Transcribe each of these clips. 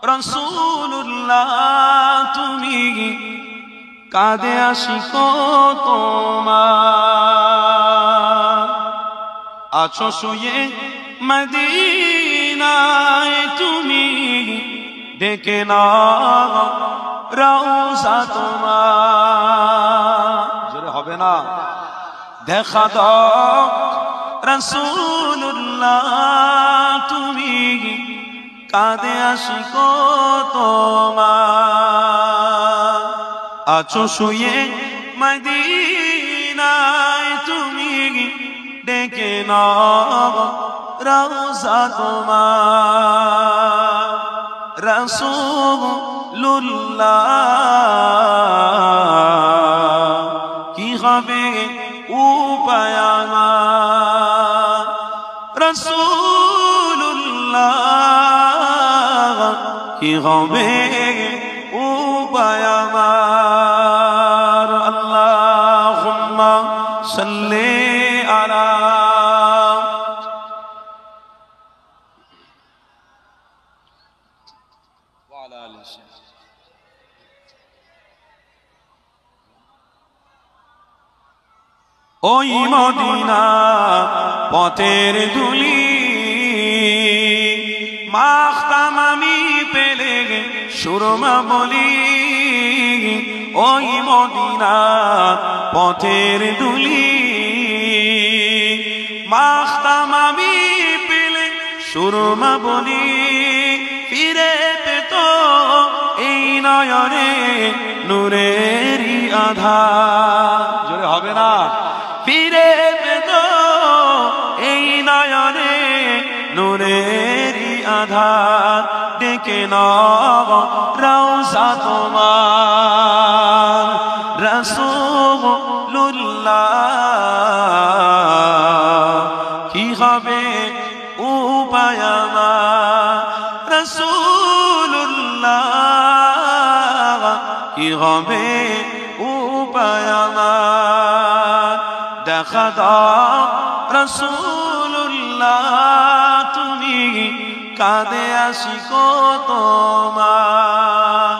রাসূলুল্লাহ তুমি কাঁদে আশিক তোমার আছো শুয়ে মদিনায় তুমি ডেকে নাও রওজা তোমার জোরে হবে না দেখা দাও রাসূলুল্লাহ তুমি কাঁদে আশিক তোমার আছো শুয়ে মদিনায় তুমি ডেকে নাও রওজা তোমার রাসূলুল্লাহ কি হবে উপায় আমার রাসূলুল্লাহ কি হবে উপায় আমার আল্লাহুম্মা সাল্লি আলা ওই মদিনা পথের ধুলি মাখতাম আমি পেলে সুরমা বলি ওই মদিনা পথের ধুলি মাখতাম আমি পেলে সুরমা বলি ফিরে পেত এই নয়নে নূরেরই আধার জোরে হবে না ফিরে পেত এই নয়নে নূরেরই আধার ডেকে নাও রওজা তোমার রাসূলুল্লাহ কি হবে উপায় আমার রাসূলুল্লাহ কি হবে উপায় আমার দেখা দাও রাসূলুল্লাহ তুমি কাঁদে আশিক তোমার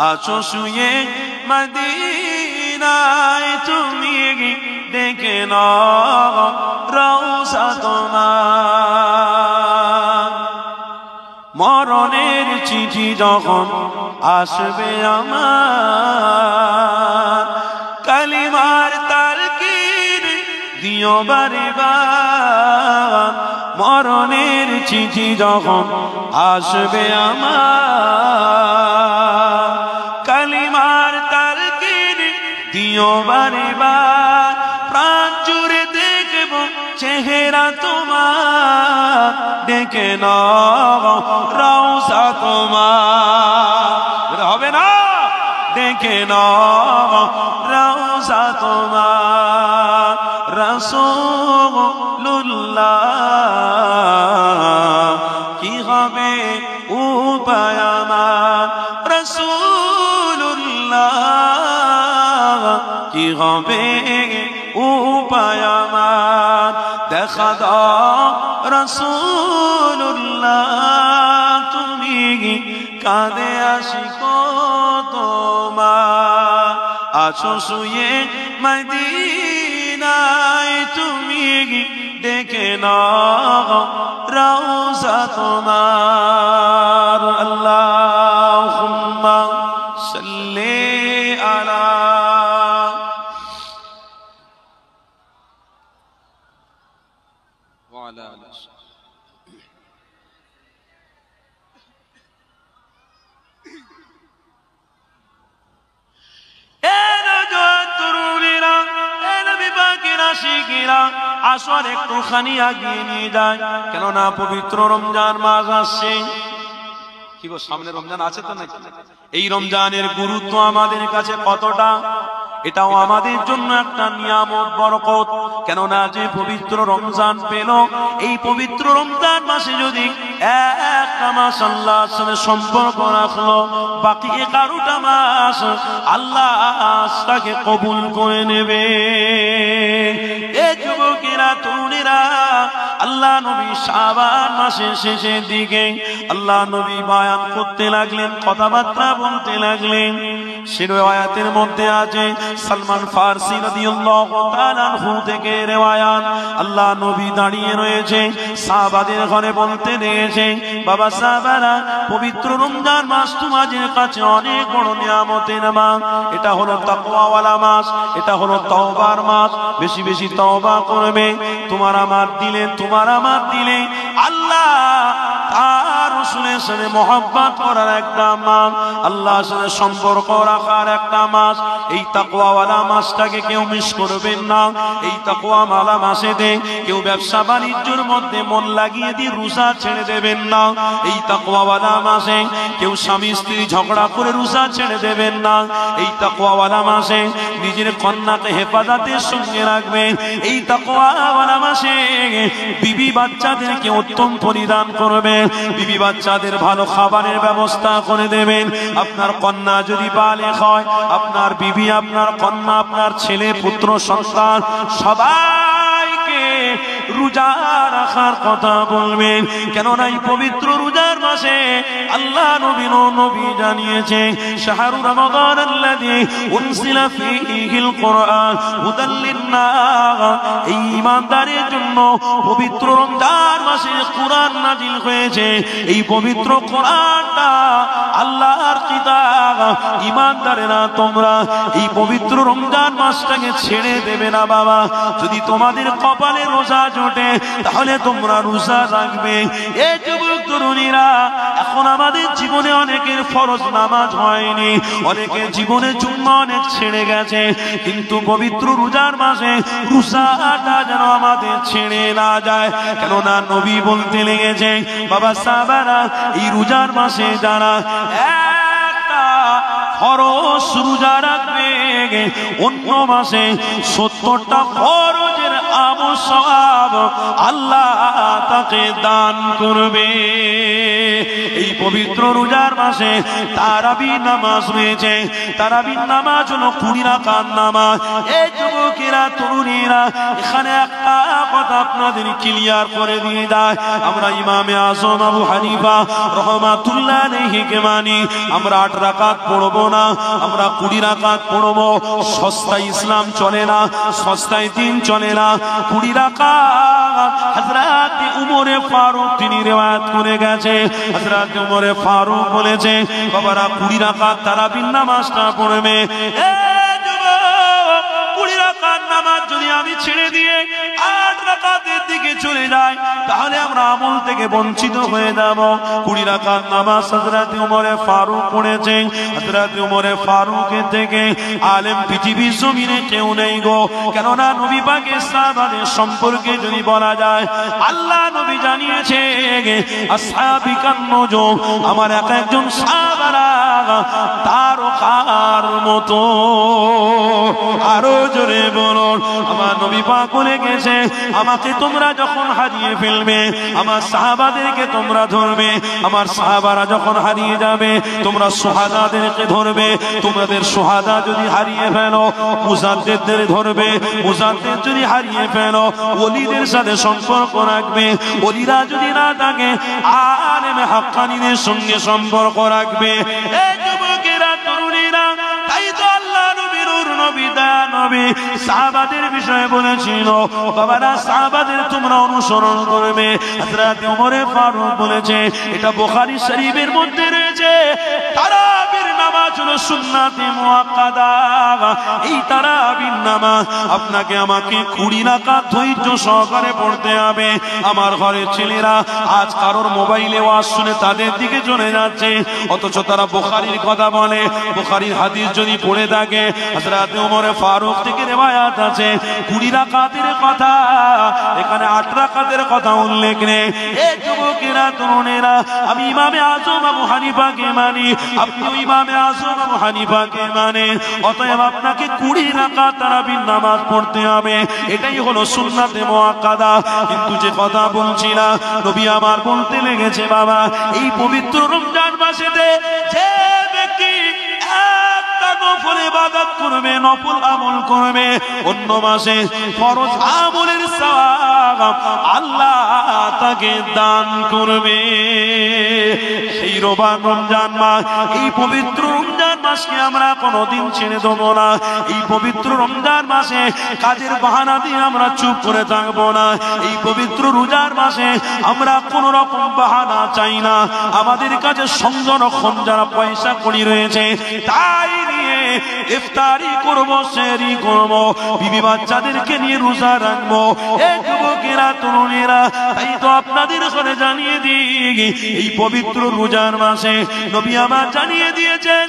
আছো শুয়ে মদিনায় তুমি ডেকে নাও রওজা তোমার মরণের চিঠি যখন আসবে আমার কালিমার তালকিন দিও বারে বার মরণের চিঠি যখন আসবে আমার কালিমার তালকিন দিও বারে বার প্রাণ জুড়ে দেখব চেহারা তোমার ডেকে নাও রওজা তোমার হবে না ডেকে নাও রওজা তোমার রাসূলুল্লাহ কি হবে উপায় আমার রাসূলুল্লাহ কি হবে উপায় আমার দেখা দাও রাসূলুল্লাহ তুমি কাঁদে আশিক তোমার আছো শুয়ে মদিনায় তুমি ডেকে নাও রওজা তোমার আল্লাহুম্মা সাল্লি আলা ওয়া আলা আসর একটুখানি আগিয়ে নিয়ে যায় কেননা পবিত্র রমজান মাস আসছে কি গো সামনে রমজান আছে তো নাকি এই রমজানের গুরুত্ব আমাদের কাছে কতটা এটাও আমাদের জন্য একটা নিয়ামত বরকত কেননা যে পবিত্র রমজান পেল এই পবিত্র রমজান মাসে যদি একটা মাস আল্লাহর সাথে সম্পর্ক রাখলো বাকি 11টা মাস আল্লাহ তাকে কবুল করে নেবে। এ যুবকেরা তরুণেরা আল্লাহ নবী শাবান মাসের শেষের দিকে আল্লাহ নবী বয়ান করতে লাগলেন, কথাবার্তা বলতে লাগলেন। সে রিওয়ায়াতের মধ্যে আছে সালমান ফারসি রাদিয়াল্লাহু তাআলা আনহু থেকে রিওয়ায়াত, আল্লাহ নবী দাঁড়িয়ে রয়েছে, সাহাবাদের ঘরে বলতে রয়েছে, বাবা সাহাবারা, পবিত্র রমজান মাস তোমাদের কাছে অনেক বড় নিয়ামতের মাস। এটা হলো তাকওয়াওয়ালা মাস, এটা হলো তওবার মাস। বেশি বেশি তওবা করবে। তোমার আমার দিলে আল্লাহ তার রাসূলের সাথে মহব্বত করার একটা মাস, আল্লাহর সাথে সম্পর্ক রাখার একটা মাস। এই তাকওয়াওয়ালা মাসটাকে কেউ মিস করবেন না। এই তাকওয়াওয়ালা মাসেতে কেউ ব্যবসা বাণিজ্যের মধ্যে মন লাগিয়ে দিয়ে রোজা ছেড়ে দেবেন না। এই তাকওয়াওয়ালা মাসে কেউ স্বামী স্ত্রী ঝগড়া করে রোজা ছেড়ে দেবেন না। এই তাকওয়াওয়ালা মাসে নিজের কন্যাকে হেফাজতের সঙ্গে রাখবেন। এই তাকওয়াওয়ালা মাসে বিবি বাচ্চাদেরকে উত্তম পরিধান করবেন, বিবি বাচ্চাদের ভালো খাবারের ব্যবস্থা করে দেবেন। আপনার কন্যা যদি বালেগ হয়, আপনার বিবি, আপনার কন্যা, আপনার ছেলে পুত্র সন্তান সবাইকে রোজা রাখার কথা বলবেন। কেননা এই পবিত্র রোজার মাসে আল্লাহ নবী জানিয়েছে, শাহরু রমাদান আল্লাযী উনজিলা ফীহিল কুরআন হুদাল লিন-নাস। এই ঈমানদারের জন্য পবিত্র রমজান মাসে কুরআন নাজিল হয়েছে। এই পবিত্র কুরআনটা আল্লাহর কিতাব। ঈমানদারেরা, তোমরা এই পবিত্র রমজান মাসটাকে ছেড়ে দেবে না বাবা। যদি তোমাদের কপালে রোজা জোটে তাহলে তোমরা রোজা রাখবে। এই যুবক তরুণীরা, এখন আমাদের জীবনে অনেকের ফরজ নামাজ হয়নি, অনেকের জীবনে জুম্মা অনেক ছেড়ে গেছে, কিন্তু পবিত্র রোজার মাসে রোজাটা যেন আমাদের ছেড়ে না যায়। কেননা নবী বলতে লেগেছে, বাবা সাহাবারা, এই রোজার মাসে যারা একটা ফরজ রোজা রাখবে, অন্য মাসে 70টা ফরজের আমল সওয়াব আল্লাহ তাকে দান করবে। এই পবিত্র রোজার মাসে তারাবি নামাজ রয়েছে। তারাবি নামাজ হলো 20 রাকাত নামাজ। এই যুবকেরা, তরুণীরা, এখানে একটা কথা আপনাদের ক্লিয়ার করে দিয়ে যায়। আমরা ইমামে আজম আবু হানিফা রাহমাতুল্লাহ আলাইহিকে মানি। আমরা 8 রাকাত পড়বো না, আমরা 20 রাকাত পড়বো। সস্তায় ইসলাম চলে না, সস্তায় দিন চলে না। 20 রাকাত হযরত উমরে ফারুক তিনি রিওয়ায়াত করে গেছে। হযরত উমরে ফারুক বলেছে, বাবারা 20 রাকাত তারাবির নামাজটা পড়বে। এই যুবক, 20 রাকাত নামাজ যদি আমি ছেড়ে দিয়ে 8 রাকাতের দিকে চলে যাই, তাহলে আমরা আমল থেকে বঞ্চিত হয়ে যাব। 20 রাকাত নামাজ হযরত উমরে ফারুক পড়েছেন। হযরত উমরে ফারুকের থেকে আলেম পৃথিবীর জমিনে কেউ নেই গো। কেননা নবী পাকের সাহাবাদের সম্পর্কে যদি বলা যায়, আল্লাহ নবী জানিয়েছে, আসহাবি কান্নুজুম, আমার একজন সাহাবারা তারকার মতো। আরো জোরে বলুন, আমার নবী পাক বলে গেছে, আমাকে তোমরা যখন হারিয়ে ফেলবে, আমার সাহাবাদেরকে তোমরা ধরবে। আমার সাহাবারা যখন হারিয়ে যাবে, তোমরা সুহাদাদেরকে ধরবে। তোমাদের সুহাদা যদি হারিয়ে ফেলো, মুজাদ্দিদদের ধরবে। মুজাদ্দিদ যদি হারিয়ে ফেলো, ওলিদের সাথে সম্পর্ক রাখবে। ওলিরা যদি না থাকে, আলেমে হাক্কানীদের সঙ্গে সম্পর্ক রাখবে। এই যুবকেরা, তরুণীরা, তাই তো আল্লাহ নবীর নবী দয়া নবী সাহাবাদের বিষয়ে বলেছিল, বাবারা সাহাবাদের তোমরা অনুসরণ করবে। হযরত ওমরে ফারুক বলেছে, এটা বুখারী শরীফের মধ্যে রয়েছে, তারাবির নামাজ হলো সুন্নাতে মুআক্কাদা। এই তারাবির নামাজ আপনাকে আমাকে 20 রাকাত ধৈর্য সহকারে পড়তে হবে। আমার ঘরের ছেলেরা আজ কারোর মোবাইলে ওয়াজ শুনে তাদের দিকে চলে যাচ্ছে, অথচ তারা বুখারীর কথা বলে। বুখারীর হাদিস যদি পড়ে থাকে, হযরত ওমরে ফারুক থেকে রিওয়ায়াত আছে 20 রাকাতের কথা, এখানে 8 রাকাতের কথা উল্লেখ নেই। এই যুবকেরা, তরুণেরা, আমি ইমামে আজম আবু হানিফাকে মানি, আপনিও ইমামে আজম আবু হানিফাকে মানেন। অতএব আপনাকে 20 রাকাত তারাবির নামাজ পড়তে হবে। এটাই হলো সুন্নাতে মুআক্কাদা। কিন্তু যে কথা বলছিলাম, নবী আমার বলতে লেগেছে, বাবা এই পবিত্র রমজান মাসেতে যে ব্যক্তি একটা নফল ইবাদত করবে, নফল আমল করবে, অন্য মাসে ফরজ আমলের সওয়াব আল্লাহ তাকে দান করবে। সেই রমজান মাস, এই পবিত্র রমজান মাসকে আমরা কোনোদিন ছেড়ে দেবো না। এই পবিত্র রমজান মাসে কাজের বাহানা দিয়ে আমরা চুপ করে থাকবো না। এই পবিত্র রোজার মাসে আমরা কোন রকম বাহানা চাই না। আমাদের কাছে সংরক্ষণ যারা পয়সা করি রয়েছে তাই নিয়ে ইফতারি করবো, সেহরি করবো, বিবি বাচ্চাদেরকে নিয়ে রোজা রাখবো। এই যুবকেরা, তরুণেরা, তাই তো আপনাদের ঘরে জানিয়ে দিই, এই পবিত্র রোজার মাসে নবী আমার জানিয়ে দিয়েছেন,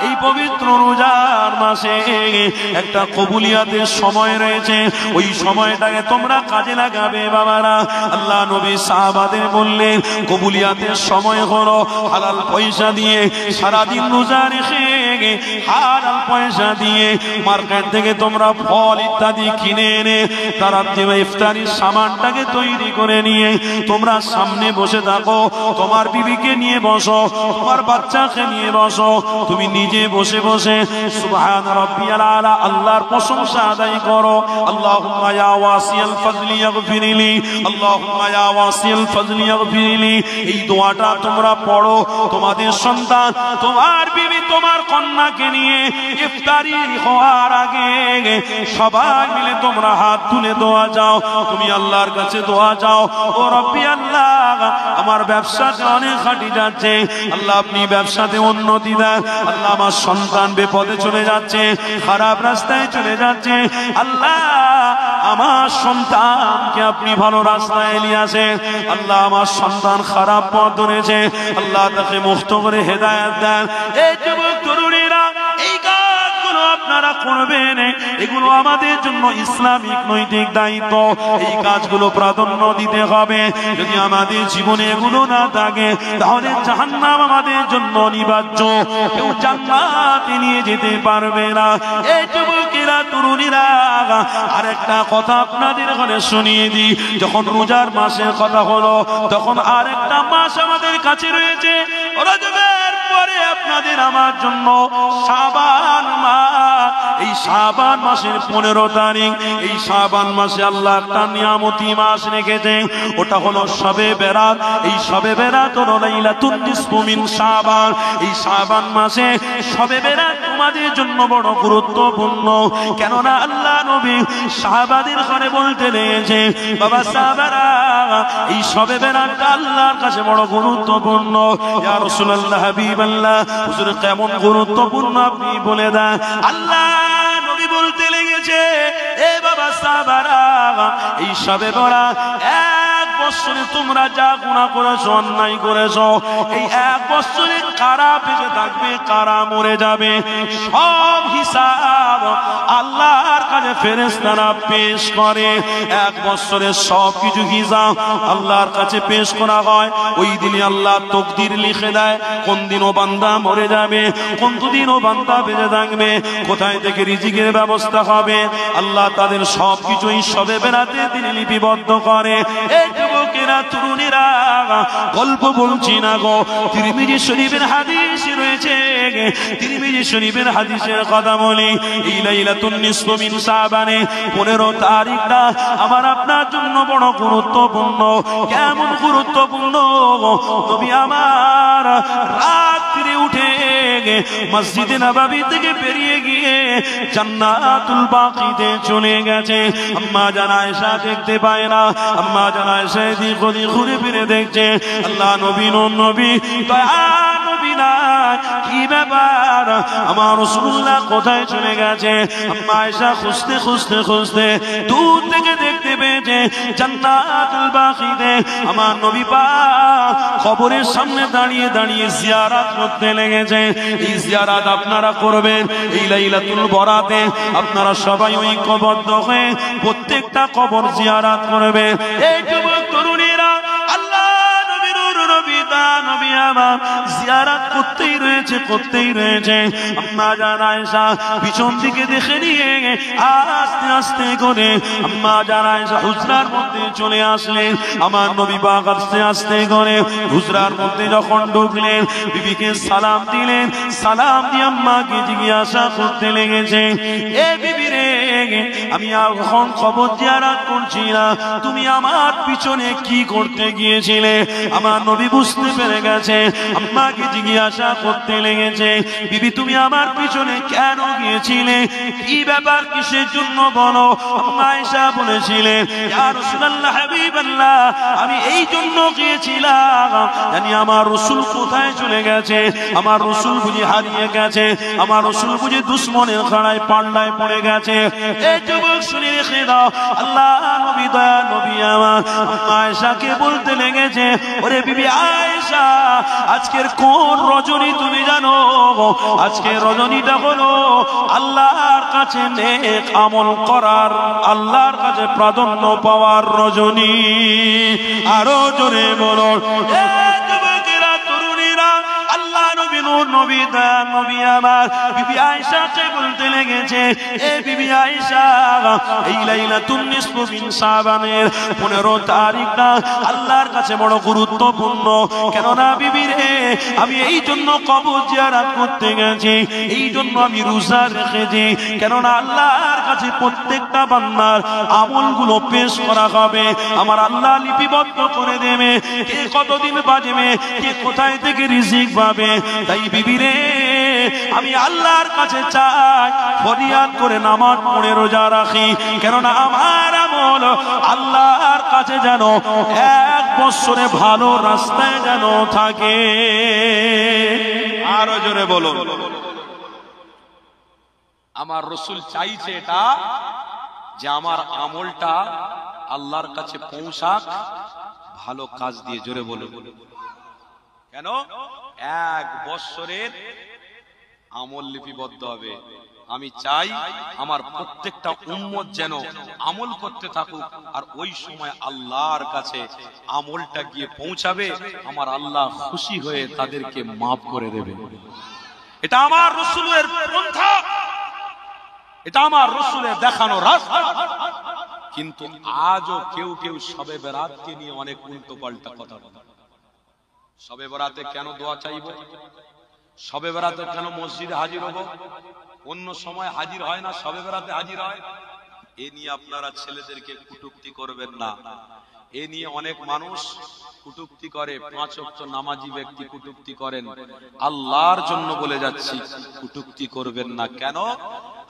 এই পবিত্র রোজার মাসে একটা কবুলিয়াতের সময় রয়েছে, ওই সময়টাকে তোমরা কাজে লাগাবে বাবারা। আল্লাহ নবী সাহাবাদের বললেন কবুলিয়াতের সময় হলো হালাল পয়সা দিয়ে সারাদিন রোজা রেখে হালাল পয়সা দিয়ে মার্কেট থেকে তোমরা ফল ইত্যাদি কিনে এনে তারা ইফতারির সামানটাকে তৈরি করে নিয়ে তোমরা সামনে বসে থাকো। তোমার বিবিকে নিয়ে বসো, তোমার বাচ্চাকে নিয়ে বসো, তুমি নিজে বসে বসে সুবহান রাব্বিয়াল আলা আল্লাহর প্রশংসা আদায় করো। আল্লাহুম্মা ইয়া ওয়াসিয়াল ফাজলি ইগফিরলি, আল্লাহুম্মা ইয়া ওয়াসিয়াল ফাজলি ইগফিরলি। এই দোয়াটা তোমরা পড়ো। তোমাদের সন্তান, তোমার বিবি, তোমার কন্যাকে নিয়ে ইফতারি হওয়ার আগে সবাই মিলে তোমরা হাত তুলে দোয়া যাও। তুমি আল্লাহর কাছে দোয়া যাও, ও রব্বি আল্লাহ, আমার ব্যবসাতে অনেক খাটি যাচ্ছে, আল্লাহ আপনি ব্যবসাতে উন্নতি দেন। আল্লাহ আমার সন্তান বিপদে চলে যাচ্ছে, খারাপ রাস্তায় চলে যাচ্ছে, আল্লাহ আমার সন্তানকে আপনি ভালো রাস্তায় নিয়ে আসেন। আল্লাহ আমার সন্তান খারাপ পথ ধরেছে, আল্লাহ তাকে মুক্ত করে হেদায়েত দেন। এই যুবক তরুণীরা, এই কাজগুলো আপনারা করবেন, এগুলো আমাদের জন্য ইসলামিক নৈতিক দায়িত্ব। এই কাজগুলো প্রাধান্য দিতে হবে। যদি আমাদের জীবনে এগুলো না থাকে তাহলে জাহান্নাম আমাদের জন্য অনিবার্য, কেউ জান্নাতে নিয়ে যেতে পারবে না। এই যুবকেরা, তরুণীরা, আরেকটা কথা আপনাদের ঘরে শুনিয়ে দিই। যখন রোজার মাসের কথা হলো, তখন আরেকটা মাস আমাদের কাছে রয়েছে। রজবের পরে আপনাদের আমার জন্য শাবান মাস। এই শাবান মাসের 15 তারিখ, এই শাবান মাসে আল্লাহ একটা নিয়ামতি মাস রেখেছে, ওটা হলো শবে বেরাত। এই শবে বেরাত হলো লাইলাতুন নিসফু মিন শাবান। এই শাবান মাসে শবে বেরাত তোমাদের জন্য বড় গুরুত্বপূর্ণ। কেননা আল্লাহ নবী সাহাবাদের ঘরে বলতে লেগেছে, বাবা সাহাবারা, এই শবে বেরাতটা আল্লাহর কাছে বড় গুরুত্বপূর্ণ। ইয়া রাসূলুল্লাহ, হাবিবাল্লাহ, হুজুর কেমন গুরুত্বপূর্ণ আপনি বলে দেন। আল্লাহ নবী বলতে লেগেছে, এ বাবা সাহাবারা, এই শবে বেরাত এক বছরে তোমরা যা গুনাহ করেছো, অন্যায় করেছো, এই এক বছরে কারা বেঁচে থাকবে, কারা মরে যাবে, সব হিসাব আল্লাহর কাছে ফেরেশতারা পেশ করে। এক বছরের সব কিছু হিসাব আল্লাহর কাছে পেশ করা হয়। ওই দিনে আল্লাহ তকদির লিখে দেয়, কোন দিনও বান্দা মরে যাবে, কোন দিনও বান্দা বেঁচে থাকবে, কোথায় থেকে রিজিকের ব্যবস্থা হবে, আল্লাহ তাদের সব কিছুই শবে বেরাতে তিনি লিপিবদ্ধ করে। এই যুবকেরা, তরুণীরা, গল্প বলছি না গো, তিরমিজি শরীফের হাদিস রয়েছে, তিরমিজি শরীফের হাদিসের কথা বলি। এই লাইলাতুন নিসফু মিন শাবানে 15 তারিখটা আমার আপনার জন্য বড় গুরুত্বপূর্ণ। কেমন গুরুত্বপূর্ণ? নবী আমার রাত্রে উঠে মসজিদে নববী থেকে বেরিয়ে গিয়ে জান্নাতুল বাকিতে চলে গেছে। আম্মা জান আয়েশা দেখতে পায় না, আম্মা জান আয়েশা এদিক ওদিক ঘুরে ফিরে দেখছে, আল্লাহ নবী নবী দয়া নবী না, কি ব্যাপার, আমার রাসূলুল্লাহ কোথায় চলে গেছে? আম্মা আয়েশা খুঁজতে খুঁজতে খুঁজতে দূর থেকে দেখতে পেয়েছে জান্নাতুল বাকিতে আমার নবী পাক কবরের সামনে দাঁড়িয়ে দাঁড়িয়ে জিয়ারত করতে লেগেছে। এই জিয়ারত আপনারা করবেন এই লাইলাতুল বরাতে। আপনারা সবাই ঐক্যবদ্ধ হয়ে প্রত্যেকটা কবর জিয়ারত করবে। এই যুবক তরুণীরা, আল্লাহ নবীর নবী নবী আমার জিয়ারত করতেই রয়েছে। আম্মা জান আয়েশা পিছন দিকে দেখে নিয়ে আস্তে আস্তে করে আম্মা জান আয়েশা হুজরার মধ্যে চলে আসলেন। আমার নবী পাক আস্তে আস্তে করে হুজরার মধ্যে যখন ঢুকলেন, বিবিকে সালাম দিলেন। সালাম দিয়ে আম্মাকে জিজ্ঞাসা করতে লেগেছে, এ বিবি রে, আমি এখন খবর জিয়ারত করছি না, তুমি আমার পিছনে কি করতে গিয়েছিলে? আমার নবী বুঝতে পেরে গেছে, আম্মাকে জিজ্ঞাসা করতে লেগেছে, বিবি তুমি আমার পিছনে কেন গিয়েছিলে? কি ব্যাপার, কিসের জন্য বলো? আম্মা আয়েশা বলেছিলেন, ইয়া রাসূলুল্লাহ হাবিবাল্লাহ, আমি এই জন্য গিয়েছিলাম জানি আমার রাসূল কোথায় চলে গেছে, আমার রাসূল বুঝি হারিয়ে গেছে, আমার রাসূল বুঝি দুশমনের খাড়ায় পান্ডায় পড়ে গেছে। এই যুবক শুনে রেখে দাও, আল্লাহ নবী দয়া নবী আমার আম্মা আয়েশাকে বলতে লেগেছে, ওরে বিবি আয়েশা, আজকের কোন রজনী তুমি জানো? আজকের রজনীটা হলো আল্লাহর কাছে নেক আমল করার, আল্লাহর কাছে প্রাধান্য পাওয়ার রজনী। আরো জোরে বলো, যুবকেরা তরুণীরা, আল্লাহ নবী নূর নবী দয়া নবী আমার বিবি আয়েশাকে বলতে লেগেছে, এ বিবি আয়েশা, এই লাইলাতুন নিসফু মিন শাবানের 15 তারিখটা আল্লাহর কাছে বড় গুরুত্বপূর্ণ। কেননা বিবি রে, আমি এই জন্য কবর জিয়ারত করতে গেছি, এই জন্য আমি রোজা রেখেছি, কেননা আল্লাহর কাছে প্রত্যেকটা বান্দার আমলগুলো পেশ করা হবে, আমার আল্লাহ লিপিবদ্ধ করে দেবে, কে কতদিন বাঁচবে, কে কোথায় থেকে রিজিক পাবে। তাই বিবি রে, আমি আল্লাহর কাছে চাই, ফরিয়াদ করে নামাজ পড়ে রোজা রাখি, কেননা আমার আমল আল্লাহর কাছে যেন 1 বছরে ভালো রাস্তায় যেন থাকে। আরো জোরে বলো, আমার রাসূল চাইছে এটা যে আমার আমলটা আল্লাহর কাছে পৌঁছাক ভালো কাজ দিয়ে। জোরে বলো, কেন? 1 বছরের আমল লিপিবদ্ধ হবে। আমি চাই আমার প্রত্যেকটা উম্মত যেন আমল করতে থাকুক, আর ওই সময় আল্লাহর কাছে আমলটা গিয়ে পৌঁছাবে, আমার আল্লাহ খুশি হয়ে তাদেরকে মাফ করে দেবে। এটা আমার রাসূলের পন্থা, এটা আমার রাসূলের দেখানো রাস্তা। কিন্তু আজও কেউ কেউ শবে বরাতকে নিয়ে অনেক উল্টো পাল্টা কথা বলে। শবে বরাতে কেন দোয়া চাইবো? শবে বরাতে কেন মসজিদে হাজির হবো? অন্য সময় হাজির হয় না, শবে বরাতে হাজির হয়। এ নিয়ে আপনারা ছেলেদেরকে কটূক্তি করবেন না। এ নিয়ে অনেক মানুষ কটূক্তি করে, 5 ওয়াক্ত নামাজি ব্যক্তি কটূক্তি করেন। আল্লাহর জন্য বলে যাচ্ছি, কটূক্তি করবেন না। কেন?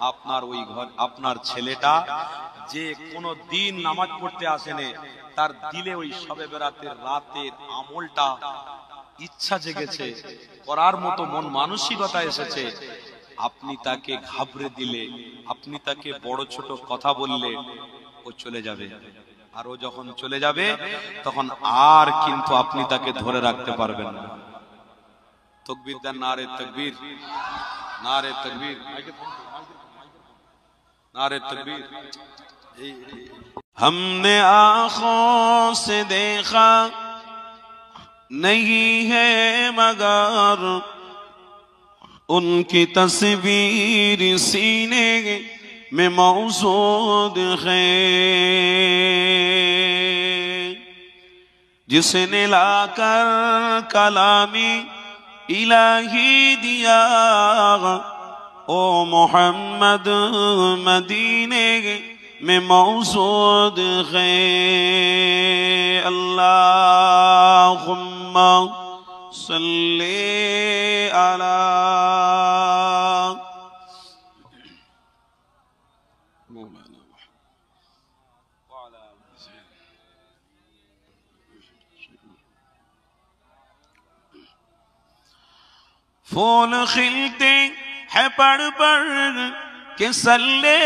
আপনার ওই ঘর, আপনার ছেলেটা যে কোনো দিন নামাজ পড়তে আসেনে, তার দিলে ওই শবে বরাতের রাতের আমলটা ইচ্ছা জেগেছে, করার মতো মন মানসিকতা এসেছে। আপনি তাকে ঘাবড়ে দিলে, আপনি তাকে বড় ছোট কথা বললে, ও চলে যাবে। আর ও যখন চলে যাবে তখন আর কিন্তু আপনি তাকে ধরে রাখতে পারবেন না। তাকবীর দেন, নারে তাকবীর, নারে তাকবীর, नारे तकबीर। हमने आँखों से देखा नहीं है मगर उनकी तस्वीर सीने में मौजूद है, जिसने लाकर कलामी इलाही दिया ओ मोहम्मद मदीने में मौजूद है। अल्लाहुम्मा सल्ली अला मौलाना फूल खिलते है पढ़ पढ़ के सल्ले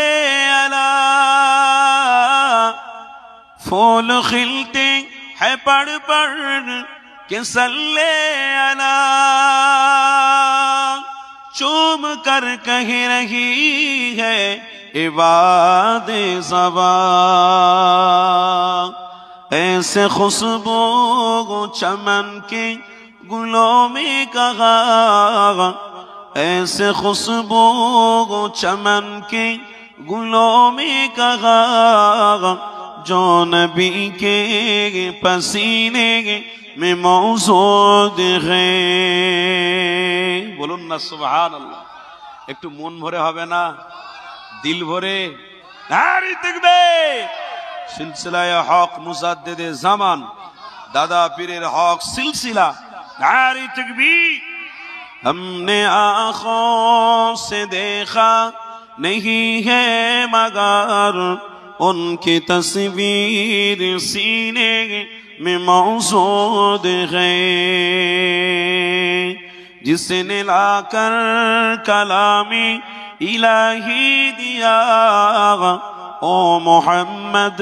अला, फूल खिलते है पढ़ पढ़ के सल्ले अला, चूम कर कह रही है इबादे ज़बा, ऐसे खुशबू चमन के گلوں میں کہا ایسے خوشبو چمن کے گلوں میں کہا جو نبی کے پسینے میں موجود ہے বলুন না সুবহানাল্লাহ একটু মন ভরে হবে না দিল ভরে নারী তাকবীর সিলসিলায়ে হক মুজাদ্দিদে জামান দাদা পীরের হক সিলসিলা নারী তাকবীর हमने आँखों से देखा नहीं है मगर उनकी तस्वीर सीने में मौजूद है जिसने लाकर कलामी इलाही दिया ओ मोहम्मद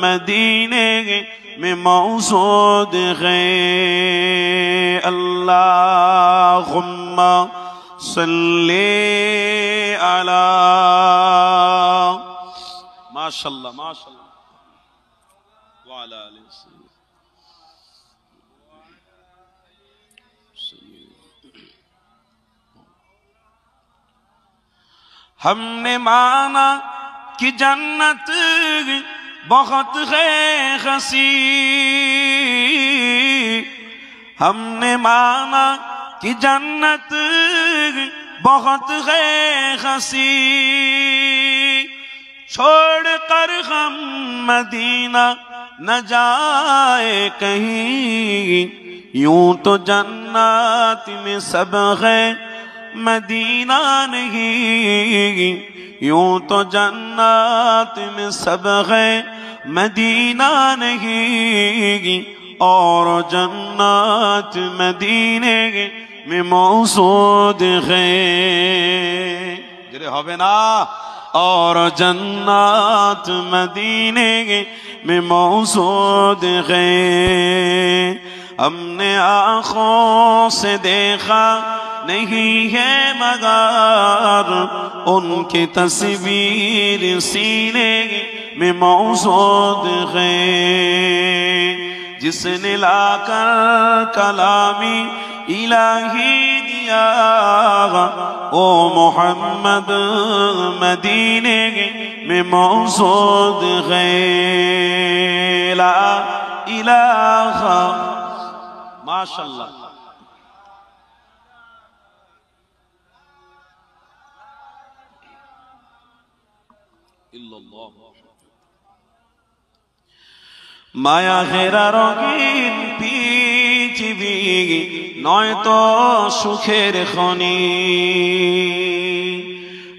मदीने में मौजूद है अल्लाहुम्मा सल्ली अला माशाअल्लाह माशाअल्लाह व अला आलिहि हमने माना कि जन्नत बहुत है हंसी हमने माना कि जन्नत बहुत है हंसी छोड़ कर हम मदीना न जाए कहीं यूं तो जन्नत में सब है मदीना नहीं यूं तो जन्नत में सब है मदीना नहीं और जन्नत मदीने में मौजूद है जरे होवे ना और जन्नत मदीने में मौजूद है हमने आँखों से देखा नहीं है मगर उनकी तस्वीर सीने में मौजूद है जिसने लाकर कलामी इलाही दिया ओ मोहम्मद मदीने में मौजूद है ला इलाहा माशाअल्लाह মায়া ঘেরা রঙিন পৃথিবী নয়তো সুখের খনি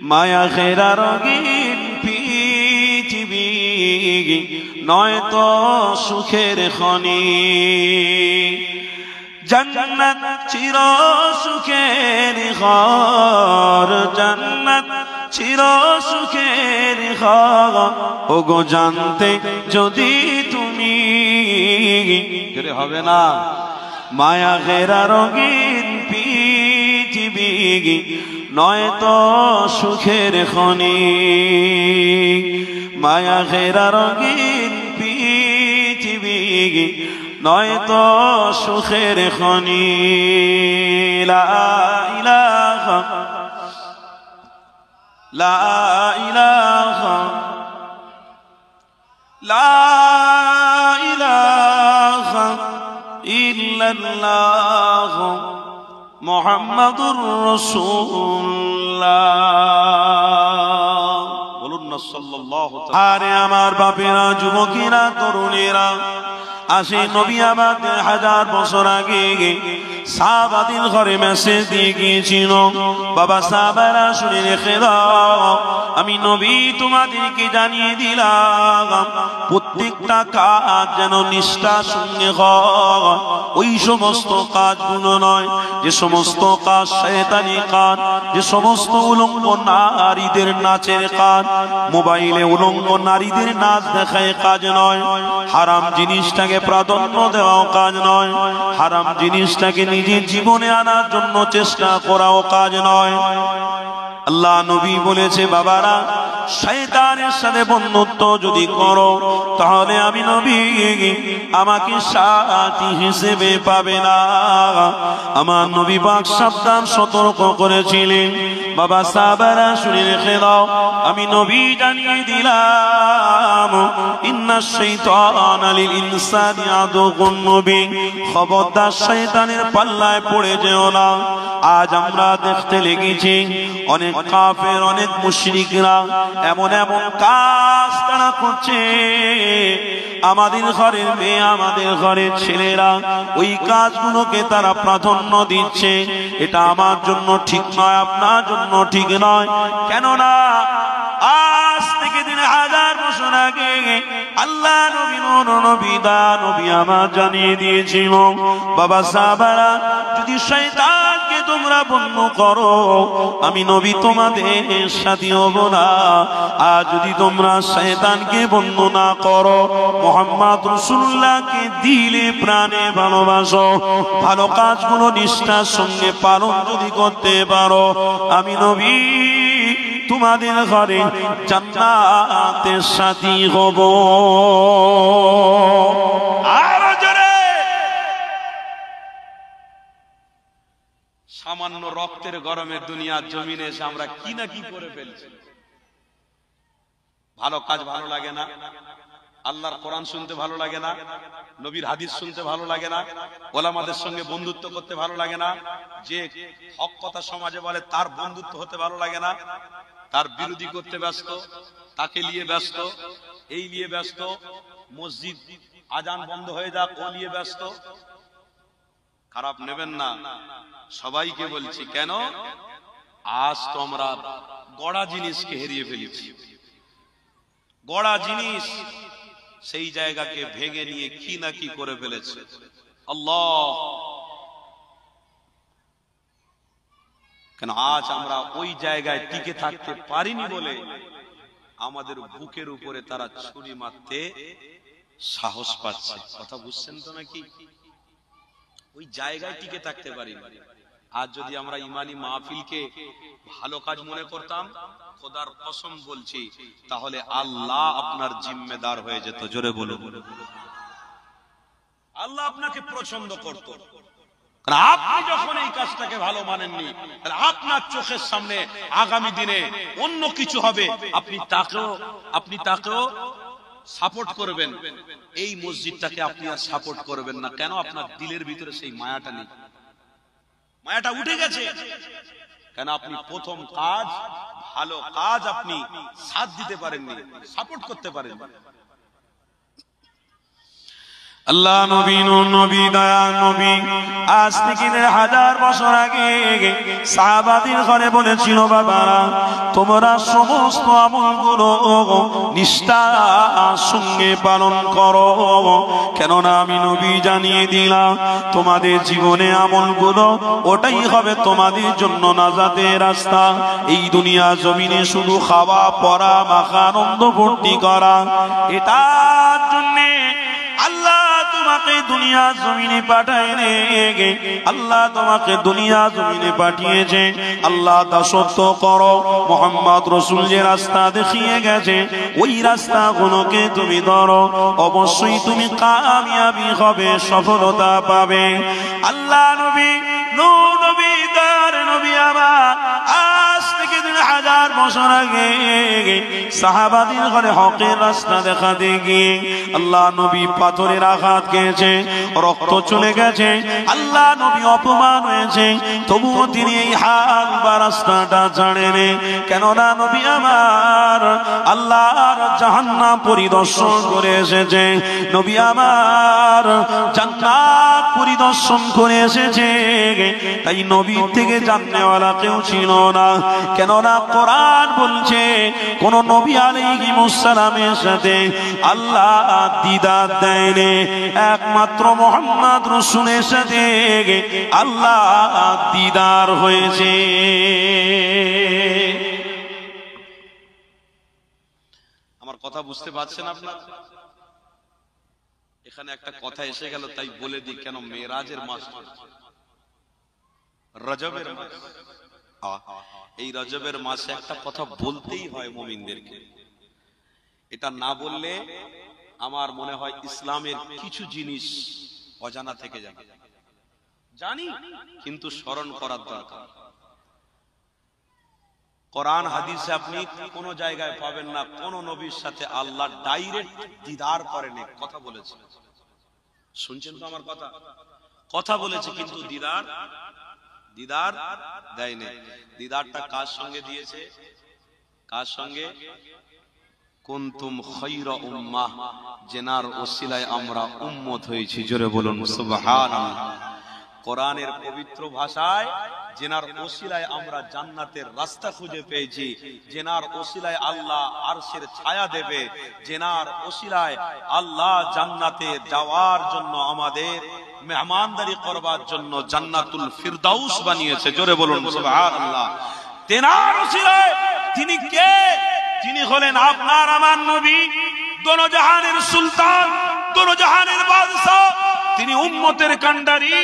মায়া ঘেরা রঙিন পৃথিবী নয়তো সুখের খনি जन्नत चिरो सुखेर घर जन्नत चिरो सुखेर घर ओगो जानते जदि तुमी जरे होबे ना माया घेरा रंगीन पृथिवी नयतो सुखेर खनि माया घेरा रंगीन पृथिवी नयतो सुखेर खनि ला इलाहा ला इलाहा ला इलाहा इल्लल्लाह मुहम्मदुर रसूलुल्लाह बोलुन ना सल्लल्लाहु ताआला आरे आमार बापेरा जुबकेरा तरुणेरा आशे नबी आबाদের হাজার বছর আগে সাহাবাদের ঘরে মেসেজ দিয়ে গিয়েছিল বাবা সাহাবারা শুনে রেখে দাও আমি নবী তোমাদেরকে জানিয়ে দিলাম প্রত্যেকটা কাজ যেন নিষ্ঠার সঙ্গে হয় ওই সমস্ত কাজগুলো নয় যে সমস্ত কাজ শয়তানি কাজ যে সমস্ত উলঙ্গ নারীদের নাচের কাজ মোবাইলে উলঙ্গ নারীদের নাচ দেখায় কাজ নয় হারাম জিনিসটাকে প্রাধান্য দেওয়াও কাজ নয় হারাম জিনিসটাকে নিজের জীবনে আনার জন্য চেষ্টা করাও কাজ নয় আল্লাহ নবী বলেছে বাবারা শয়তানের সাথে বন্ধুত্ব যদি করো তাহলে আমি নবী আমাকে সাথী হিসেবে পাবে না। আমার নবী পাক সাবধান সতর্ক করেছিলেন, বাবা সাহাবারা শুনে রেখে দাও, আমি নবী জানিয়ে দিলাম, ইন্নাশ শাইতানা লিল ইনসানি আদুউন মুবিন, খবরদার শয়তানের পাল্লায় পড়ে যেও না। আজ আমরা দেখতে লেগেছি অনেক কাফের, অনেক মুশরিকরা এমন এমন কাজ তারা করছে, আমাদের ঘরের মেয়ে, আমাদের ঘরের ছেলেরা ওই কাজগুলোকে তারা প্রাধান্য দিচ্ছে। এটা আমার জন্য ঠিক নয়, আপনার জন্য ঠিক নয়। কেননা আজ থেকে 3000 বছর আগে আল্লাহ নবী নবী আমার জানিয়ে দিয়েছিল, বাবা সাহাবারা যদি শয়তানকে তোমরা বন্ধ করো আমি নবী তোমাদের সাথী হব না। আর যদি তোমরা শয়তানকে বন্ধ না করো, মুহাম্মদ রাসূলুল্লাহকে দিলে প্রাণে ভালোবাসো, ভালো কাজগুলো নিষ্ঠার সঙ্গে পালন যদি করতে পারো, আমি নবী তোমাদের ঘরে জান্নাতের সাথী হব। আরো জোরে। সামান্য রক্তের গরমের দুনিয়ার জমিনে এসে আমরা কি না কি করে ফেলছি। ভালো কাজ ভালো লাগে না, আল্লাহর কোরআন শুনতে ভালো লাগে না, নবীর হাদিস শুনতে ভালো লাগে না, ওলামাদের সঙ্গে বন্ধুত্ব করতে ভালো লাগে না, যে হক কথা সমাজে বলে তার বন্ধুত্ব হতে ভালো লাগে না, তার বিরোধী করতে ব্যস্ত, তাকে নিয়ে ব্যস্ত, এই নিয়ে ব্যস্ত, মসজিদ আজান বন্ধ হয়ে যাক ও নিয়ে ব্যস্ত। খারাপ নেবেন না, সবাইকে বলছি। কেন? আজ তো আমরা গড়া জিনিসকে হারিয়ে ফেলেছি। গড়া জিনিস সেই জায়গাকে ভেঙে নিয়ে কি না কি করে ফেলেছে। আল্লাহ, কেন আজ আমরা ওই জায়গায় টিকে থাকতে পারিনি বলে আমাদের বুকের উপরে তারা ছুরি মারতে সাহস পাচ্ছে। কথা বুঝছেন তো নাকি? ওই জায়গায় টিকে থাকতে পারিনি। আজ যদি আমরা ইমানি মাহফিলকে ভালো কাজ মনে করতাম, খোদার কসম বলছি, তাহলে আল্লাহ আপনার জিম্মেদার হয়ে যেত। জোরে বলুন, আল্লাহ আপনাকে পছন্দ করত। আপনি যখন এই কাজটাকে ভালো মানেননি, আপনার চোখের সামনে আগামী দিনে অন্য কিছু হবে, আপনি তাকেও সাপোর্ট করবেন, এই মসজিদটাকে আপনি আর সাপোর্ট করবেন না। কেন? আপনার দিলের ভিতরে সেই মায়াটা নেই, মায়াটা উঠে গেছে। কেন? আপনি প্রথম কাজ, ভালো কাজ আপনি সাথ দিতে পারেননি, সাপোর্ট করতে পারেননি। আল্লাহ নবী নবী দয়া নবী আজ থেকে 1000 বছর আগে সাহাবাদের ঘরে বলেছিল, বাবারা তোমরা সমস্ত আমলগুলো নিষ্ঠার সঙ্গে পালন করো। কেননা আমি নবী জানিয়ে দিলাম, তোমাদের জীবনে আমলগুলো ওটাই হবে তোমাদের জন্য নাজাতের রাস্তা। এই দুনিয়া জমিনে শুধু খাওয়া পরা মাখা আনন্দ ফুর্তি করা, এটার জন্যে আল্লাহ তোমাকে দুনিয়া জমিনে পাঠায়নি। আল্লাহ তোমাকে দুনিয়া জমিনে পাঠিয়েছে আল্লাহ দাসত্ব করো। মুহাম্মদ রাসূল যে রাস্তা দেখিয়ে গেছে ওই রাস্তাগুলোকে তুমি ধরো, অবশ্যই তুমি কামিয়াবি হবে, সফলতা পাবে। আল্লাহ নবী নবী তার নবী আমার আজ থেকে 1000 বছর আগে সাহাবাদের ঘরে হকের রাস্তা দেখাতে গিয়ে আল্লাহ নবী পাথরের আঘাত খেয়েছে, রক্ত চলে গেছে, আল্লাহ নবী অপমান হয়েছে, তবুও তিনি এই হাল বা রাস্তাটা ছাড়েনি। কেননা নবী আমার আল্লাহর জাহান্নাম পরিদর্শন করে এসেছে, নবী আমার জান্নাত পরিদর্শন করে এসেছে। তাই নবী থেকে জাননেওয়ালা কেউ ছিল না। কেননা কোরআন বলছে কোন নবী আলাইহিস সালামের সাথে আল্লাহ দিদার দেয়নি, একমাত্র মুহাম্মদ রাসূলের সাথে আল্লাহ দিদার হয়েছে। আমার কথা বুঝতে পারছেন আপনারা? এখানে একটা কথা এসে গেল তাই বলে দিই, কেন মেরাজের মাস, রজবের মাস, এই রজবের মাসে একটা কথা বলতেই হয় মুমিনদেরকে, এটা না বললে আমার মনে হয় ইসলামের কিছু জিনিস অজানা থেকে যাবে। জানি কিন্তু স্মরণ করার দরকার। কোরআন হাদিসে আপনি কোন জায়গায় পাবেন না কোন নবীর সাথে আল্লাহ ডাইরেক্ট দিদার করেনি, কথা বলেছে। শুনছেন তো আমার কথা? কথা বলেছে কিন্তু দিদার দেয়নি। দিদারটা কার সঙ্গে দিয়েছে? কার সঙ্গে? কুনতুম খায়রা উম্মাহ, জেনার ওসিলায় আমরা উম্মত হয়েছি। জোরে বলুন সুবহানাল্লাহ। কোরআনের পবিত্র ভাষায় জেনার ওসিলায় আমরা জান্নাতের রাস্তা খুঁজে পেয়েছি, জেনার ওসিলায় আল্লাহ আরশের ছায়া দেবে, জেনার ওসিলায় আল্লাহ জান্নাতে যাওয়ার জন্য আমাদের মেহমানদারি করবার জন্য জান্নাতুল ফিরদাউস বানিয়েছে। জোরে বলুন সুবহানাল্লাহ। তেনার ওসিলায় তিনি কে? তিনি হলেন আপনার আমার নবী, দোনো জাহানের সুলতান, দোনো জাহানের বাদশা। তিনি উম্মতের কান্ডারি,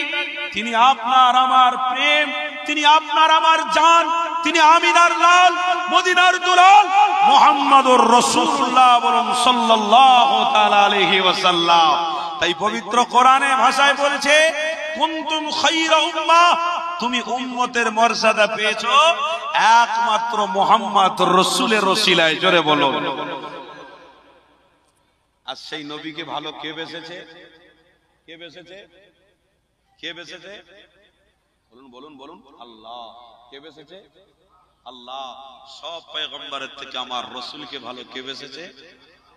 তিনি আপনার আমার প্রেম, তিনি আপনার আমার জান, তিনি আমিনার লাল, মদিনার দুলাল, মুহাম্মাদুর রাসূলুল্লাহ বলুন সাল্লাল্লাহু তাআলা আলাইহি ওয়াসাল্লাম। তাই পবিত্র কোরআনে ভাষায় বলেছে কুনতুম খায়রা উম্মাহ, তুমি উম্মতের মর্যাদা পেয়েছো একমাত্র মুহাম্মদ রাসূলের ওসিলায়। জোরে বলো। আর সেই নবীকে ভালো কে বেসেছে? কে বেসেছে? কে বেসেছে? বলুন বলুন বলুন। আল্লাহ। কে বেসেছে? আল্লাহ। সব পয়গম্বরের থেকে আমার রাসূলকে ভালো কে বেসেছে?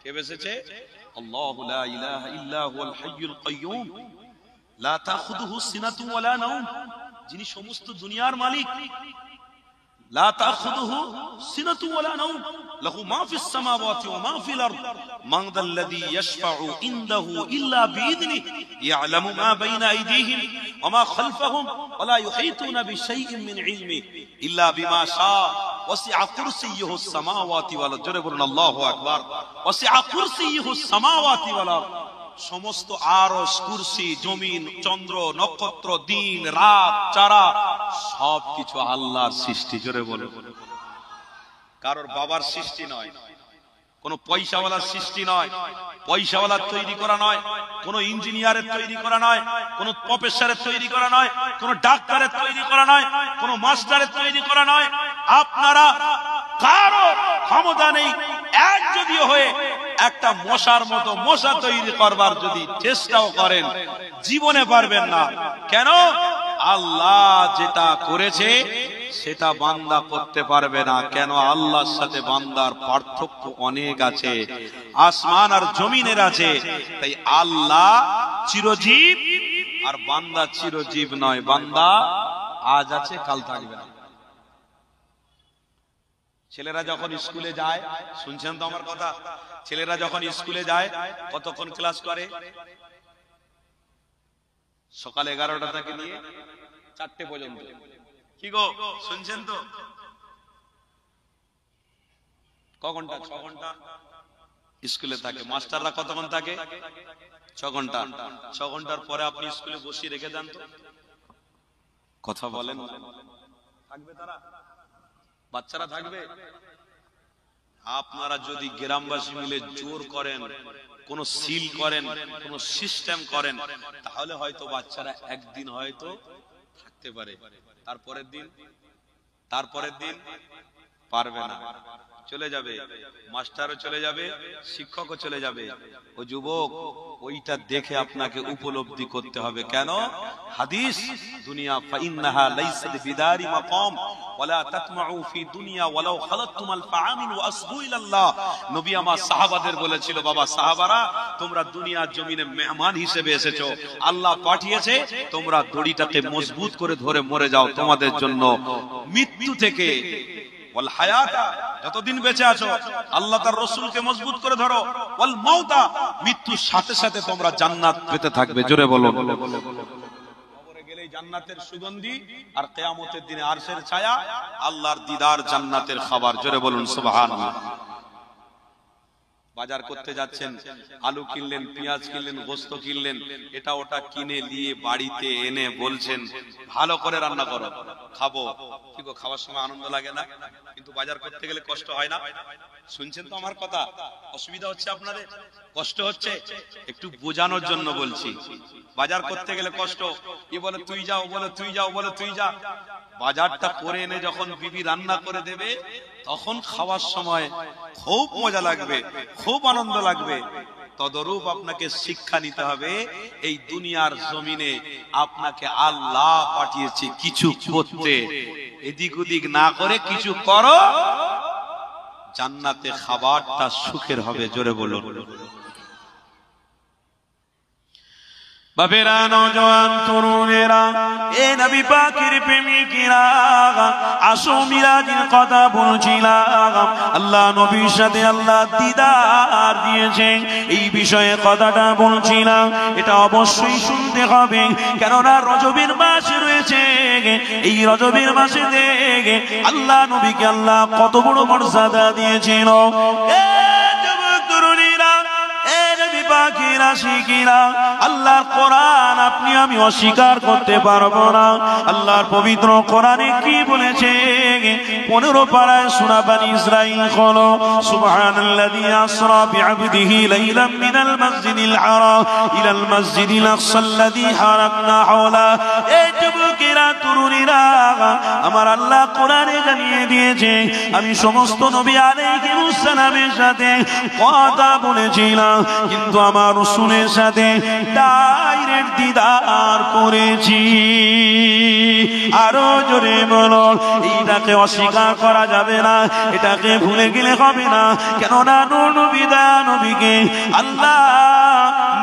কে বেসেছে? আল্লাহু লা ইলাহা ইল্লা হুয়াল হাইয়ুল কাইয়্যুম লা তাখুযুহু সিনাতুন ওয়ালা নাওম, যিনি সমস্ত দুনিয়ার মালিক। লা তাখুযুহু সিনাতুন ওয়ালা নাওম লাহু মা ফিস সামাওয়াতি ওয়া মা ফিল আরদ মান যাল্লাযী ইয়াশফাউ ইনদাহু ইল্লা বিইذনিহি ইয়ালামু মা বাইনা আইদিহিম ওয়া মা খালফাহুম ওয়া লা ইউহীতুনা বিশাইইন মিন ইলমিহি ইল্লা বিমা শাআ ওয়াসিআ কুরসিয়্যুহুস সামাওয়াতি ওয়াল আরদ। জোরে বলুন আল্লাহু আকবার। ওয়াসিআ কুরসিয়্যুহুস সামাওয়াতি ওয়াল আরদ। সমস্ত আরশ, কুরসি, জমিন, চন্দ্র, নক্ষত্র, দিন, রাত, চারা সবকিছু আল্লাহর সৃষ্টি। জোরে বলো। কারোর বাবার সৃষ্টি নয়, কোন পয়সাওয়ালার সৃষ্টি নয়, পয়সাওয়ালার তৈরি করা নয়, কোন ইঞ্জিনিয়ারের তৈরি করা নয়, কোন প্রফেসরের তৈরি করা নয়, কোন ডাক্তারের তৈরি করা নয়, কোন মাস্টারের তৈরি করা নয়। আপনারা কারো ক্ষমতা নেই এক যদিও হয়ে একটা মশার মতো মশা তৈরি করবার যদি চেষ্টাও করেন জীবনে পারবেন না। কেন? আল্লাহ যেটা করেছে সেটা বান্দা করতে পারবে না। কেন? আল্লাহর সাথে বান্দার পার্থক্য অনেক আছে, আসমান আর জমিনের আছে। তাই আল্লাহ চিরজীব আর বান্দা চিরজীব নয়। বান্দা আজ আছে কাল থাকবে না। ছেলেরা যখন স্কুলে যায়, শুনছেন তো আমার কথা? ছেলেরা যখন স্কুলে যায় কতক্ষণ ক্লাস করে? সকাল 11টা থেকে নিয়ে 4টে পর্যন্ত। কি গো শুনছেন তো? ক ঘন্টা? 6 ঘন্টা স্কুলে থাকে। মাস্টাররা কতক্ষণ থাকে? 6 ঘন্টা। 6 ঘন্টার পরে আপনি স্কুলে বসিয়ে রেখে দেন তো, কথা বলেন, থাকবে তারা? বাচ্চারা থাকবে? আপনারা যদি গ্রামবাসী মিলে জোর করেন, কোন সিল করেন, কোন সিস্টেম করেন, তাহলে হয়তো বাচ্চারা একদিন হয়তো থাকতে পারে। তারপরের দিন পারবে না, চলে যাবে। মাস্টারও চলে যাবে, শিক্ষকও চলে যাবে। ও যুবক, ওইটা দেখে আপনাকে উপলব্ধি করতে হবে। কেন? হাদিস দুনিয়া ফাইন্নাহা লাইসাত বিদারি মাকাম ওয়ালা তাতমাউ ফি দুনিয়া ওয়ালাউ খালাতুমাল ফাআমিন ওয়া আসবু ইলাল্লাহ। নবী আমার সাহাবাদের বলেছিল, বাবা সাহাবারা, তোমরা দুনিয়ার জমিনে মেহমান হিসেবে এসেছো, আল্লাহ পাঠিয়েছে, তোমরা দড়িটাকে মজবুত করে ধরে মরে যাও। তোমাদের জন্য মৃত্যু থেকে ওয়াল হায়াতা, যতদিন বেঁচে আছো আল্লাহ তার রাসূলকে মজবুত করে ধরো, ওয়াল মাউতা, মৃত্যুর সাথে সাথে তোমরা জান্নাত পেতে থাকবে। জোরে বলো। কবরে গেলেই জান্নাতের সুগন্ধি, আর কিয়ামতের দিনে আরশের ছায়া, আল্লাহর দিদার, জান্নাতের খাবার। জোরে বলুন সুবহানাল্লাহ। বাজার করতে যাচ্ছেন, আলু কিনলেন, পেঁয়াজ কিনলেন, গোস্ত কিনলেন, এটা ওটা কিনে নিয়ে বাড়িতে এনে বলছেন ভালো করে রান্না করো, খাবো। কি গো, খাওয়ার সময় আনন্দ লাগে না? কিন্তু বাজার করতে গেলে কষ্ট হয় না? শুনছেন তো আমার কথা? অসুবিধা হচ্ছে আপনাদের? কষ্ট হচ্ছে? একটু বোঝানোর জন্য বলছি। বাজার করতে গেলে কষ্ট। এ বলে তুই যাও, বলে তুই যাও, বলে তুই যা। বাজারটা করে এনে যখন বিবি রান্না করে দেবে, তখন খাওয়ার সময় খুব মজা লাগবে, খুব আনন্দ লাগবে। তদরূপ আপনাকে শিক্ষা নিতে হবে, এই দুনিয়ার জমিনে আপনাকে আল্লাহ পাঠিয়েছে কিছু করতে। এদিক ওদিক না করে কিছু করো, জান্নাতে খাবারটা সুখের হবে। জোরে বলুন। বাপেরা, নওজোয়ান তরুণেরা, এ নবী পাকের প্রেমিকেরা, আসো মিরাজের কথা বলছিলাম। আল্লাহ নবীর সাথে আল্লাহ দিদার দিয়েছেন, এই বিষয়ে কথাটা বলছিলাম। এটা অবশ্যই শুনতে হবে, কেননা রজবের মাস রয়েছে। এই রজবের মাসে দেখে আল্লাহ নবীকে আল্লাহ কত বড় মর্যাদা দিয়েছিল। আল্লাহর কোরআন আপনি আমি অস্বীকার করতে পারবো না। আল্লাহর পবিত্র কোরআনে কি বলেছে? 15 পারায় সূরা বনী ইসরাঈল খোলো। সুবহানাল্লাযী আসরা বিআবদিহি লাইলাম মিনাল মাসজিদিল হারাম ইলাল মাসজিদিল আকসাল্লাযী হারাকনা হাওলা। এই যুবকেরা, তরুণীরা, আমার আল্লাহ কোরআনে জানিয়ে দিয়েছে, আমি সমস্ত নবী আলাইহিস সালামের সাথে কথা বলেছিলাম, কিন্তু আমার রাসূলের সাথে ডাইরেক্ট দিদার করেছি। আরো জোরে বলুন। এইটাকে অস্বীকার করা যাবে না, এটাকে ভুলে গেলে হবে না। কেননা নূর নবী, দয়া নবীকে আল্লাহ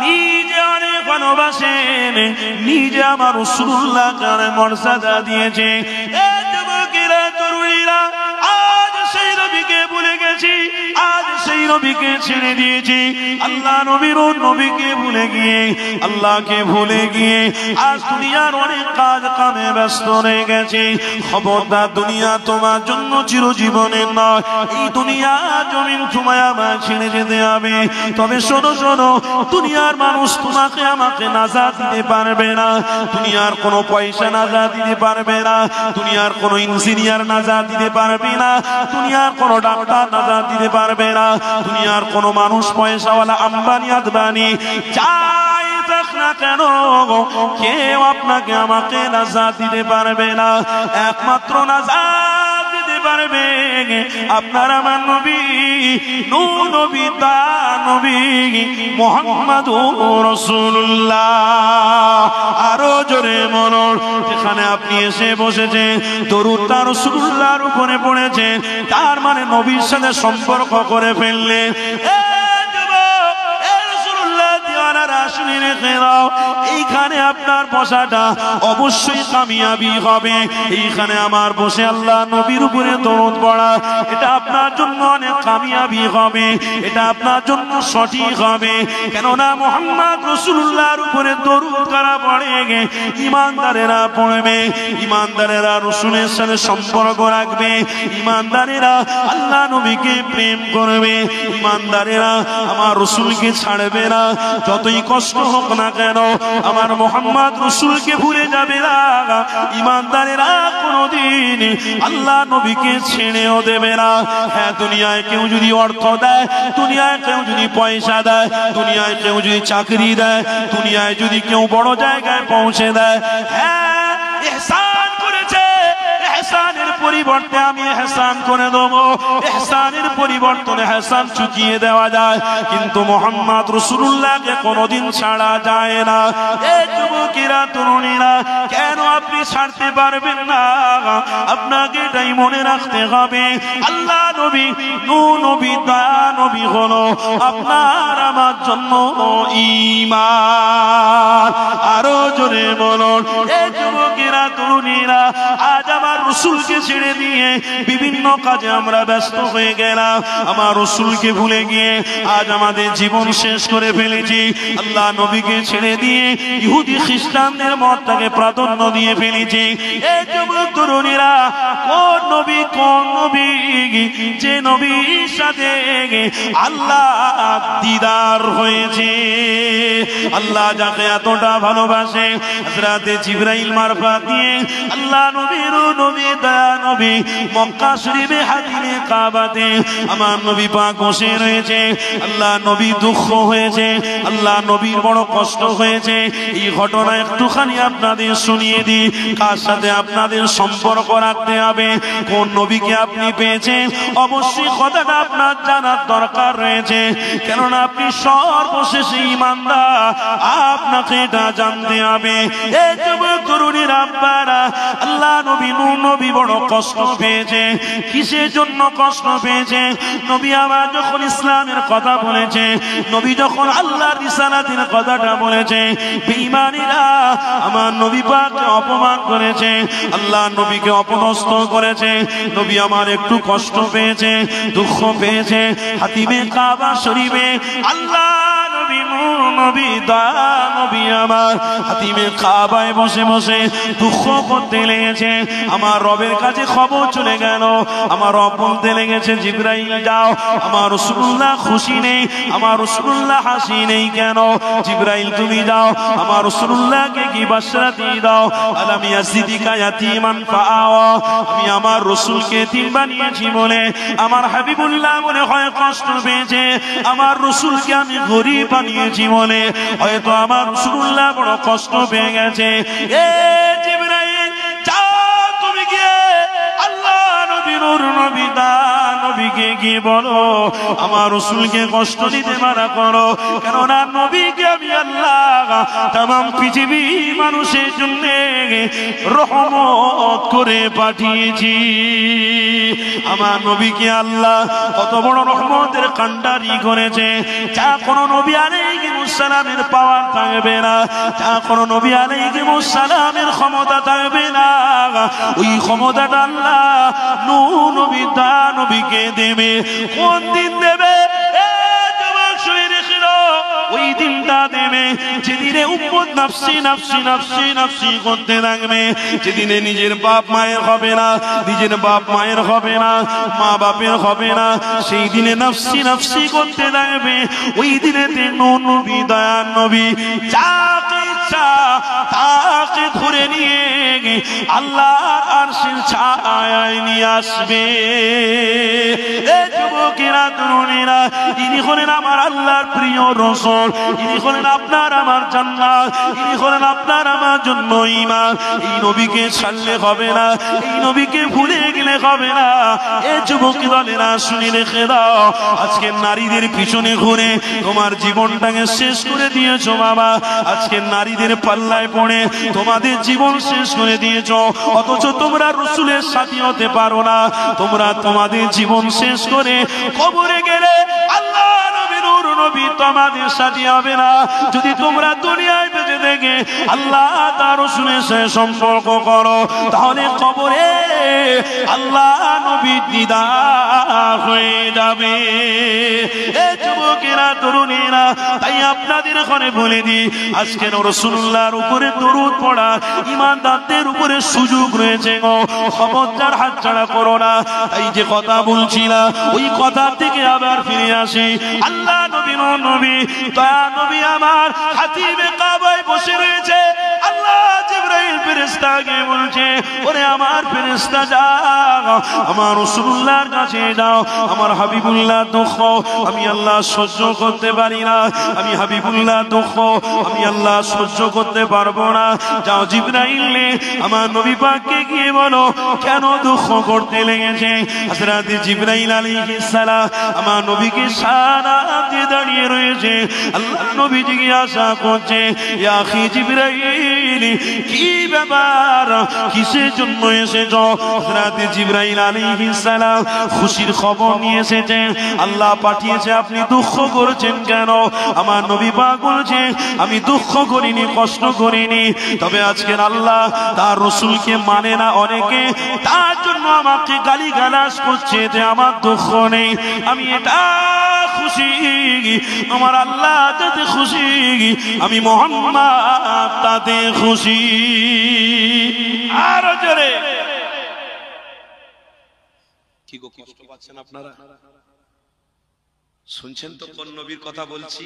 নিজে অনেক ভালোবাসেন, নিজে আমার রাসূলুল্লাহকে মর্যাদা দিয়েছে। এই যুবকেরা, তরুণীরা, আজ সেই নবীকে ভুলে গেছি, আজ সেই নবীকে ছেড়ে দিয়েছি। আল্লাহ নবীর নবীকে ভুলে গিয়ে, আল্লাহকে ভুলে গিয়ে আজ দুনিয়ার অনেক কাজ কামে ব্যস্ত হয়ে গেছে। খবরদার, দুনিয়া তোমার জন্য চিরজীবনের নয়। এই দুনিয়া জমিন তোমায় আমায় ছেড়ে যেতে হবে। তবে শোনো শোনো, দুনিয়ার মানুষ তোমাকে আমাকে নাজাত দিতে পারবে না। দুনিয়ার কোনো পয়সা নাজাত দিতে পারবে না। দুনিয়ার কোনো ইঞ্জিনিয়ার নাজাত দিতে পারবে না। দুনিয়ার কোনো ডাক্তার নাজাত দিতে পারবে না। দুনিয়ার কোনো মানুষ, পয়সাওয়ালা, আম্বানি আদবানি যাই থাক না কেন, কেউ আপনাকে আমাকে নাজাত দিতে পারবে না। একমাত্র নাজাত দিতে পারবে আপনার আমার নবী, নূর নবী, তা নবী মুহাম্মাদুর রাসূলুল্লাহ। আরো জোরে বলুন। যেখানে আপনি এসে বসেছেন, দরুদটা রাসূলুল্লাহর উপরে পড়েছেন, তার মানে নবীর সাথে সম্পর্ক করে ফেললেন। এইখানে আপনার বসাটা অবশ্যই কামিয়াবি হবে। এইখানে আমার বসে আল্লাহ নবীর উপরে দরুদ পড়া, এটা আপনার জন্য অনেক কামিয়াবি হবে, এটা আপনার জন্য সঠিক হবে। কেননা মুহাম্মদ রাসূলুল্লাহর উপরে দরুদ করা পড়ে ইমানদারেরা পড়বে, ইমানদারেরা রাসূলের সাথে সম্পর্ক রাখবে, ইমানদারেরা আল্লাহ নবীকে প্রেম করবে, ইমানদারেরা আমার রাসূলকে ছাড়বে না। যতই কষ্ট হোক না কেন, আমার মুহাম্মদ রাসূলকে ভুলে যাবে না। ইমানদারেরা কোনদিন আল্লাহ নবীকে ছেড়েও দেবে না। হ্যাঁ, দুনিয়ায় কেউ যদি অর্থ দেয়, দুনিয়ায় কেউ যদি পয়সা দেয়, দুনিয়ায় কেউ যদি চাকরি দেয়, দুনিয়ায় যদি কেউ বড় জায়গায় পৌঁছে দেয়, হ্যাঁ, ইহসান করেছে, ইহসানের পরিবর্তে আমি ইহসান করে দেব, ইহসানের পরিবর্তনে ইহসান চুকিয়ে দেওয়া যায়, কিন্তু মুহাম্মদ রাসূলুল্লাহকে কোনোদিন ছাড়া যায় না। এই যুবকেরা, তরুণীরা, কেন আপনি ছাড়তে পারবেন না? আপনাকে এটাই মনে রাখতে হবে, আল্লাহ নবী, নূর নবী, দয়া নবী হলো আপনার আমার জন্য ঈমান। আরো জোরে বলুন। এই যুবকেরা, তরুণীরা, আজ আমার রাসূলকে ছেড়ে দিয়ে বিভিন্ন কাজে আমরা ব্যস্ত হয়ে গেলাম, আমার রাসূলকে ভুলে গিয়ে আজ আমাদের জীবন শেষ করে ফেলেছি। আল্লাহ নবীকে ছেড়ে দিয়ে ইহুদি খ্রিস্টানদের মতটাকে প্রাধান্য দিয়ে ফেলেছি। এই যুবক তরুণীরা, কোন নবী যে নবীর সাথে আল্লাহ দিদার হয়েছে, আল্লাহ যাকে এতটা ভালোবাসে, হযরতে জিবরাইল মারফত দিয়ে আল্লাহ নবী দয়া নবী মক্কা শরীফে হাতিমে কাবাতে আমার নবী পাক বসে রয়েছে। আল্লাহ নবী দুঃখ হয়েছে, আল্লাহ নবীর বড় কষ্ট হয়েছে। এই ঘটনা একটুখানি আপনাদের শুনিয়ে দিই, কার সাথে আপনাদের সম্পর্ক রাখতে হবে, কোন নবীকে আপনি পেয়েছেন, অবশ্যই কথাটা আপনার জানার দরকার রয়েছে। কেননা আপনি সর্বশেষে ঈমানদার, আপনাকে এটা জানতে হবে। এই যুবক তরুণীর আব্বারা, আল্লাহ নবী বড় কষ্ট পেয়েছে। কিসের জন্য কষ্ট পেয়েছে? নবী আমার যখন ইসলামের কথা বলেছে, নবী যখন আল্লাহর রিসালাতের কথাটা বলেছে, বেঈমানীরা আমার নবী পাককে অপমান করেছে, আল্লাহ নবীকে অপদস্থ করেছে। নবী আমার একটু কষ্ট পেয়েছে, দুঃখ পেয়েছে। হাতিমে কাবা শরীফে আল্লাহ নবী দয়া নবী আমার হাতিমে কাবায় বসে বসে দুঃখ করতে লেগেছে। আমার রবের কাছে খবর চলে গেল, আমার রব বলতে লেগেছে, জিবরাইল যাও, আমার রাসূলুল্লাহ খুশি নেই, আমার রাসূলুল্লাহ হাসি নেই কেন? জিবরাইল তুমি যাও, আমার রাসূলুল্লাহকে কি বাশারাত দাও, আলাম ইয়াসিদিকা ইয়াতীমান ফাআওয়া, আমি আমার রাসূলকে এতিম বানিয়েছি বলে আমার হাবিবুল্লাহ মনে হয় কষ্ট পেয়েছে, আমার রাসূলকে আমি গরীব বানিয়েছি বলে হয়তো আমার রাসূলুল্লাহ বড় কষ্ট পেয়ে গেছে। এ জিবরাইল যাও, তুমি গিয়ে আল্লাহ নবী নবীকে গিয়ে বলো আমার রাসূলকে কষ্ট দিতে মানা করো, কেননা নবীকে আমি আল্লাহ তামাম পৃথিবী মানুষের জন্য রহমত করে পাঠিয়েছি। আমার নবীকে আল্লাহ কত বড় রহমতের কান্ডারি করেছে, যা কোন নবী আলাইহিস সালামের পাওয়ার থাকবে না, যা কোন নবী আলাইহিস সালামের ক্ষমতা থাকবে না, ওই ক্ষমতাটা আল্লাহ নূহ নবী দা নবীকে দেবে। কোন দিন দেবে? ওই দিনটা দেবে যেদিনে উম্মত নাফসি নাফসি নাফসি নাফসি করতে থাকবে, যেদিনে নিজের বাপ মায়ের হবে না, নিজের বাপ মায়ের হবে না, মা বাপের হবে না, সেই দিনে নাফসি নাফসি করতে থাকবে। ওই দিনেতে নবী দয়ার নবী যাকে ইচ্ছা তাকে ধরে নিয়ে আল্লাহর আরশের ছায়ায় নিয়ে আসবে। এই যুবকেরা তরুণীরা, ইনি হলেন আমার আল্লাহর প্রিয় রাসূল, ইনি হলেন আপনার আমার জান্নাত, ইনি হলেন আপনার আমার জন্য ঈমান। এই নবীকে ছাড়লে হবে না, এই নবীকে ভুলে গেলে হবে না। এই যুবক দলেরা শুনে রেখে দাও, আজকে নারীদের পিছনে ঘুরে তোমার জীবনটাকে শেষ করে দিয়েছো বাবা, আজকে নারীদের পাল্লায় পড়ে তোমাদের জীবন শেষ করে দিয়েছো, অথচ তোমরা রাসূলের সাথী হতে পারো না। তোমরা তোমাদের জীবন শেষ করে কবরে গেলে আল্লাহ নবী তোমাদের সাথী হবে না। যদি তোমরা দুনিয়ায় বেঁচে থেকে আল্লাহ তার রাসূলের সাথে সম্পর্ক করো, তাহলে কবরে আল্লাহ নবী দিদার হয়ে যাবে। এই যুবকেরা তরুণীরা, তাই আপনাদের ঘরে বলে দিই, আজকে রাসূলুল্লাহর উপরে দরুদ পড়া ঈমানদারদের উপরে সুযোগ রয়েছে গো, খবরদার হাতছাড়া করো না। তাই যে কথা বলছিলাম ওই কথা থেকে আবার ফিরে আসি। আল্লাহ নবী দয়া নবী আমার হাতিমে কাবায় বসে রয়েছে। আল্লাহ জিবরাইল ফেরেশতাকে বলছে, ওরে আমার ফেরেশতা যাও, আমার রাসূলুল্লাহর কাছে যাও, আমার হাবিবুল্লাহ দুঃখ আমি আল্লাহ সহ্য করতে পারি না, আমি হাবিবুল্লাহ দুঃখ আমি আল্লাহ সহ্য করতে পারবো না। যাও জিবরাইল, আমার নবী পাককে গিয়ে বলো কেন দুঃখ করতে লেগেছে। হযরত জিবরাইল আলাইহিস সালাম আমার নবীকে সারা দিয়ে দাঁড়িয়ে রয়েছে। আল্লাহ নবী জিজ্ঞাসা করছে, ইয়া আখি জিবরাইল, কি ব্যাপার, কিসের জন্য এসেছো? হযরত জিবরাইল আলাইহিস সালাম খুশির খবর নিয়ে এসেছে, আল্লাহ পাঠিয়েছে, আপনি দুঃখ করছেন কেন? আমার নবী পাক বলছে, আমি দুঃখ করিনি, কষ্ট করিনি, তবে আজকের আল্লাহ তার রাসূলকে মানে না অনেকে, তার জন্য আমাকে গালিগালাজ করছে যে আমার দুঃখ নেই। আমি এটা খুশি, আমার আল্লাহ তাতে খুশি, আমি মুহাম্মদ তাতে খুশি। আর জোরে কি গো, কষ্ট পাচ্ছেন আপনারা? শুনছেন তো কোন নবীর কথা বলছি?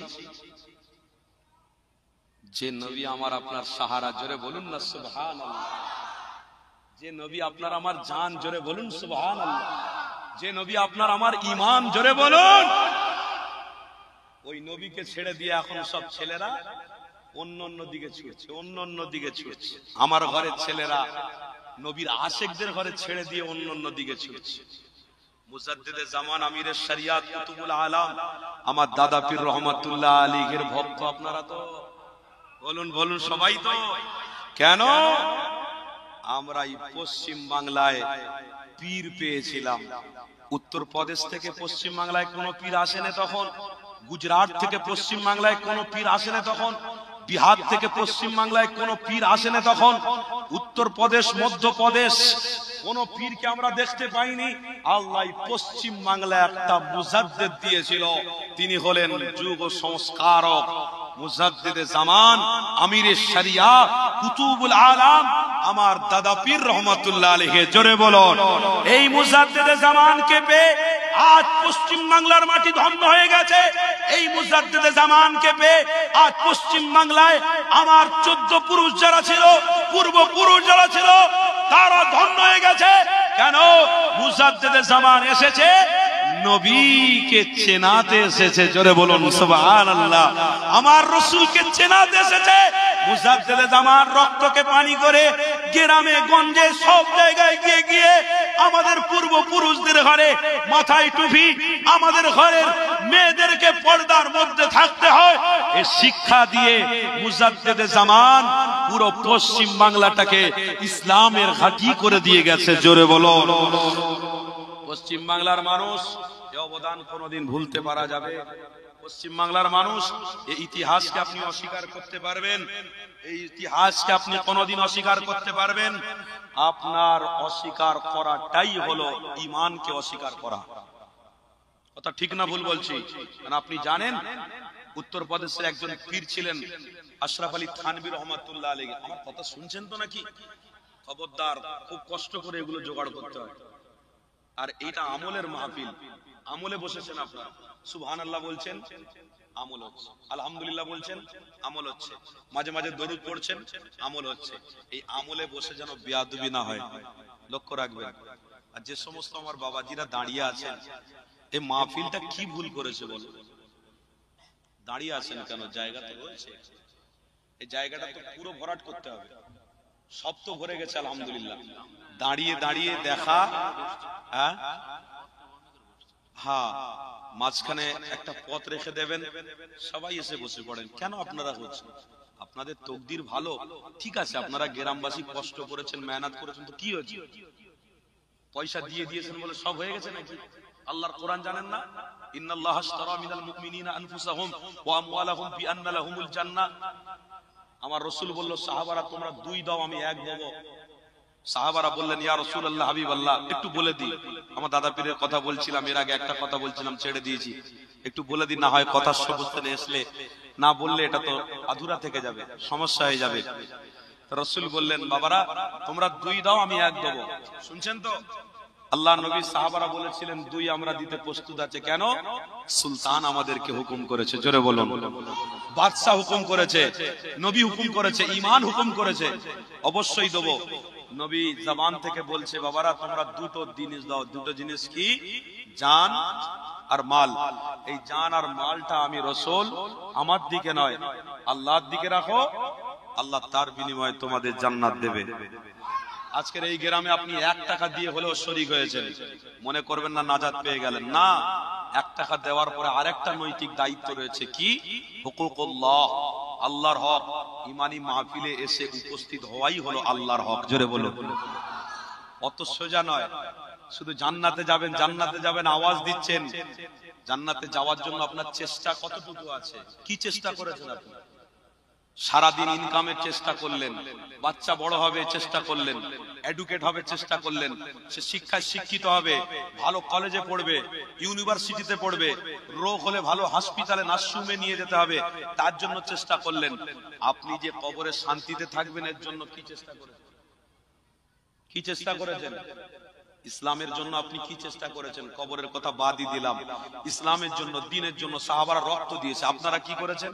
যে নবী আমার আপনার সাহারা, জোরে বলুন না সুবহানাল্লাহ। যে নবী আপনার আমার জান, জোরে বলুন সুবহানাল্লাহ। যে নবী আপনার আমার ঈমান, জোরে বলুন। ওই নবীকে ছেড়ে দিয়ে এখন সব ছেলেরা অন্য দিকে ছুটছে, অন্য দিকে ছুটছে। আমার ঘরের ছেলেরা নবীর আশিকদের ঘরে ছেড়ে দিয়ে অন্য দিকে ছুটছে। মুজাদ্দিদে জামান, আমিরের শরিয়াত, কুতুবুল আলাম, আমার দাদা পীর রহমাতুল্লাহ আলাইহির ভক্ত আপনারা তো বলুন, বলুন সবাই তো। কেন? আমরা এই পশ্চিম বাংলায় পীর পেয়েছিলাম। উত্তর প্রদেশ থেকে পশ্চিম বাংলায় কোনো পীর আসে না তখন, গুজরাট থেকে পশ্চিম বাংলায় কোনো পীর আসে না তখন, বিহার থেকে পশ্চিম বাংলায় কোনো পীর আসে না তখন, উত্তর প্রদেশ, মধ্যপ্রদেশ কোন পীরকে আমরা দেখতে পাইনি। আল্লাহ পশ্চিম বাংলায় একটা মুজাদ্দিদ দিয়েছিল, তিনি হলেন যুগ সংস্কারক, মুজাদ্দিদে জামান, আমিরে শরিয়াত, কুতুবুল আলাম, আমার দাদা পীর রহমাতুল্লাহ আলাইহি। জোরে বলুন। এই মুজাদ্দিদে জামানকে পেয়ে আজ পশ্চিম বাংলার মাটি ধন্য হয়ে গেছে। এই মুজাদ্দিদে জামানকে পেয়ে আজ পশ্চিম বাংলায় আমার 14 পুরুষ যারা ছিল, পূর্বপুরুষ যারা ছিল, তারা ধন্য হয়ে গেছে। কেন? মুজাদ্দিদে জামান এসেছে নবীকে চেনাতে এসেছে, জোরে বলুন সুবহানাল্লাহ। আমার রাসূলকে চেনাতে এসেছে। মুজাদ্দিদে জামান রক্তকে পানি করে গ্রামে গঞ্জে সব জায়গায় গিয়ে গিয়ে আমাদের পূর্বপুরুষদের ঘরে মাথায় টুপি, আমাদের ঘরের মেয়েদেরকে পর্দার মধ্যে থাকতে হয়, এই শিক্ষা দিয়ে মুজাদ্দিদে জামান পুরো পশ্চিম বাংলাটাকে ইসলামের ঘাঁটি করে দিয়ে গেছে, জোরে বলুন। পশ্চিম বাংলার মানুষ এই অবদান কোনোদিন ভুলতে পারা যাবে? পশ্চিম বাংলার মানুষ এই ইতিহাসকে আপনি অস্বীকার করতে পারবেন? এই ইতিহাসকে আপনি কোনোদিন অস্বীকার করতে পারবেন? আপনার অস্বীকার করাটাই হলো ঈমানকে অস্বীকার করা। কথা ঠিক না ভুল বলছি? কারণ আপনি জানেন উত্তর প্রদেশের একজন পীর ছিলেন আশরাফ আলী থানভী রহমাতুল্লাহ আলাইহি। আমার কথা শুনছেন তো নাকি? খবরদার, খুব কষ্ট করে এগুলো জোগাড় করতে হয়। আর এটা আমলের মাহফিল, আমলে বসেছেন আপনারা, সুবহানাল্লাহ বলছেন, আমল হচ্ছে, আলহামদুলিল্লাহ বলছেন, আমল হচ্ছে, মাঝে মাঝে দরুদ পড়ছেন, আমল হচ্ছে। এই আমলে বসে যেন বেয়াদবি না হয়, লক্ষ্য রাখবেন। আর যে সমস্ত আমার বাবাজিরা দাঁড়িয়ে আছেন, এই মাহফিলটা কি ভুল করেছে বলো? দাঁড়িয়ে আছেন কেন? জায়গা তো রয়েছে, এই জায়গাটা তো পুরো ভরাট করতে হবে। সব তো ভরে গেছে আলহামদুলিল্লাহ। দাঁড়িয়ে দাঁড়িয়ে দেখা, হ্যাঁ, মাঝখানে একটা পথ রেখে দেবেন, সবাই এসে বসে পড়েন। কেন আপনারা হচ্ছেন? আপনাদের তকদির ভালো, ঠিক আছে, আপনারা গ্রামবাসী কষ্ট করেছেন, মেহনত করেছেন, তো কি হয়েছে? পয়সা দিয়ে দিয়েছেন বলে সব হয়ে গেছে নাকি? আল্লাহর কোরআন জানেন না? ইন্নাল্লাহা আশতারা মিনাল মুমিনিনা আনফুসাহুম ওয়া আমওয়ালাহুম বিআন্না লাহুমুল জান্নাহ। আমার রাসূল বলল, সাহাবারা তোমরা 2 দাও, আমি 1 দেব। সাহাবারা বললেন, ইয়া রাসূলুল্লাহ, হাবিবাল্লাহ, একটু বলে দিই। আমার দাদা পীরের কথা বলছিলাম, এর আগে একটা কথা বলছিলাম, ছেড়ে দিয়েছি, একটু বলে দিন, না হয় কথার সবস্থানে আসলে না বললে এটা তো আধুরা থেকে যাবে, সমস্যা হয়ে যাবে। রাসূল বললেন, বাবারা তোমরা 2 দাও, আমি 1 দেব। শুনছেন তো? আল্লাহ নবী সাহাবারা বলেছিলেন 2 আমরা দিতে প্রস্তুত আছে। কেন? সুলতান আমাদেরকে হুকুম করেছে, জোরে বলুন। বাদশা হুকুম করেছে, নবী হুকুম করেছে, ঈমান হুকুম করেছে, অবশ্যই দেব। নবী জবান থেকে বলছে, বাবারা তোমরা 2টো জিনিস দাও। 2টো জিনিস কি? জান আর মাল। এই জান আর মালটা আমি রাসূল আমার দিকে নয়, আল্লাহর দিকে রাখো, আল্লাহ তার বিনিময়ে তোমাদের জান্নাত দেবে। আজকের এই গ্রামে আপনি 1 টাকা দিয়ে হলেও শরীক হয়েছেন, মনে করবেন না নাজাত পেয়ে গেলেন। না, 1 টাকা দেওয়ার পরে আরেকটা নৈতিক দায়িত্ব রয়েছে। কি? হুকুকুল্লাহ, আল্লাহর হক। ইমানি মাহফিলে এসে উপস্থিত হওয়াই হলো আল্লাহর হক। জোরে বলো। অত সোজা নয় শুধু জান্নাতে যাবেন জান্নাতে যাবেন আওয়াজ দিচ্ছেন। জান্নাতে যাওয়ার জন্য আপনার চেষ্টা কতটুকু আছে? কি চেষ্টা করেছেন আপনি? সারাদিন ইনকামের চেষ্টা করলেন, বাচ্চা বড় হবে চেষ্টা করলেন, এডুকেট হবে চেষ্টা করলেন, সে শিক্ষায় শিক্ষিত হবে, ভালো কলেজে পড়বে, ইউনিভার্সিটিতে পড়বে, রোগ হলে ভালো হাসপাতালে নার্সিংহোমে নিয়ে যেতে হবে, তার জন্য চেষ্টা করলেন। আপনি যে কবরে শান্তিতে থাকবেন এর জন্য কি চেষ্টা করেছেন? কি চেষ্টা করেছেন? ইসলামের জন্য আপনি কি চেষ্টা করেছেন? কবরের কথা বাদই দিলাম, ইসলামের জন্য, দ্বীনের জন্য সাহাবারা রক্ত দিয়েছে, আপনারা কি করেছেন?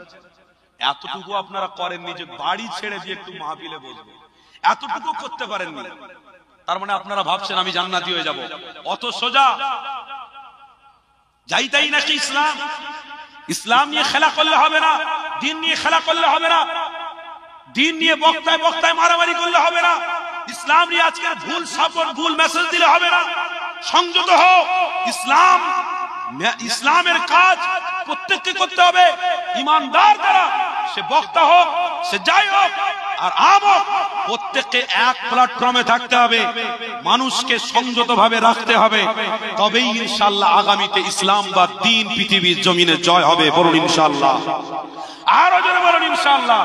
এতটুকু আপনারা করেননি যে বাড়ি ছেড়ে দিয়ে একটু মাহফিলে বসবো, এতটুকু করতে পারেননি। তার মানে আপনারা ভাবছেন আমি জান্নাতি হয়ে যাব। অত সোজা যাইতাই নাকি ইসলাম? ইসলাম নিয়ে খেলা করলে হবে না, দ্বীন নিয়ে খেলা করলে হবে না, দ্বীন নিয়ে বক্তায় বক্তায় মারামারি করলে হবে না, ইসলাম নিয়ে আজকের ভুল সাপোর্ট ভুল মেসেজ দিলে হবে না। সংযত হও। ইসলামের কাজ প্রত্যেককে করতে হবে ইমানদার দ্বারা, সে বক্তা হোক, সে যাই হোক আর আম হোক, প্রত্যেককে এক প্ল্যাটফর্মে থাকতে হবে, মানুষকে সংযত ভাবে রাখতে হবে, তবেই ইনশাআল্লাহ আগামীতে ইসলাম বা দ্বীন পৃথিবীর জমিনে জয় হবে। বলুন ইনশাআল্লাহ। আরো জোরে বলুন ইনশাআল্লাহ।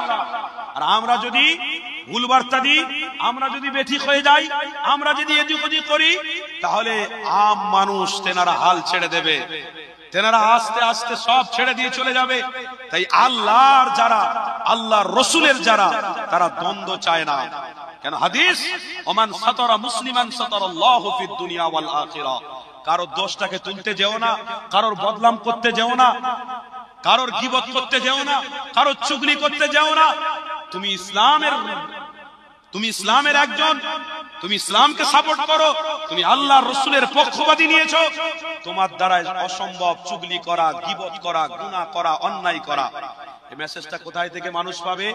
আর আমরা যদি ভুল বার্তা দিই, আমরা যদি বেঠিক হয়ে যাই, আমরা যদি এদিক ওদিক করি, তাহলে আম মানুষ তেনারা হাল ছেড়ে দেবে, তেনারা আস্তে আস্তে সব ছেড়ে দিয়ে চলে যাবে। তাই আল্লাহর যারা, আল্লাহর রসুলের যারা, তারা দ্বন্দ্ব চায় না। কেন হাদিস, ওমান সাতারা মুসলিমান সাতারাল্লাহু ফিদ দুনিয়া ওয়াল আখিরাহ। কারোর দোষটাকে তুলতে যেও না, কারোর বদনাম করতে যেও না, কারোর গীবত করতে যেও না, কারোর চুগলি করতে যেও না। তুমি ইসলামের একজন, তুমি ইসলামকে সাপোর্ট করো, তুমি আল্লাহর রাসূলের পক্ষপাতী নিয়েছো, তোমার দ্বারা অসম্ভব চুগলি করা, গীবত করা, গুনাহ করা, অন্যায় করা। এই মেসেজটা কোথায় থেকে মানুষ পাবে?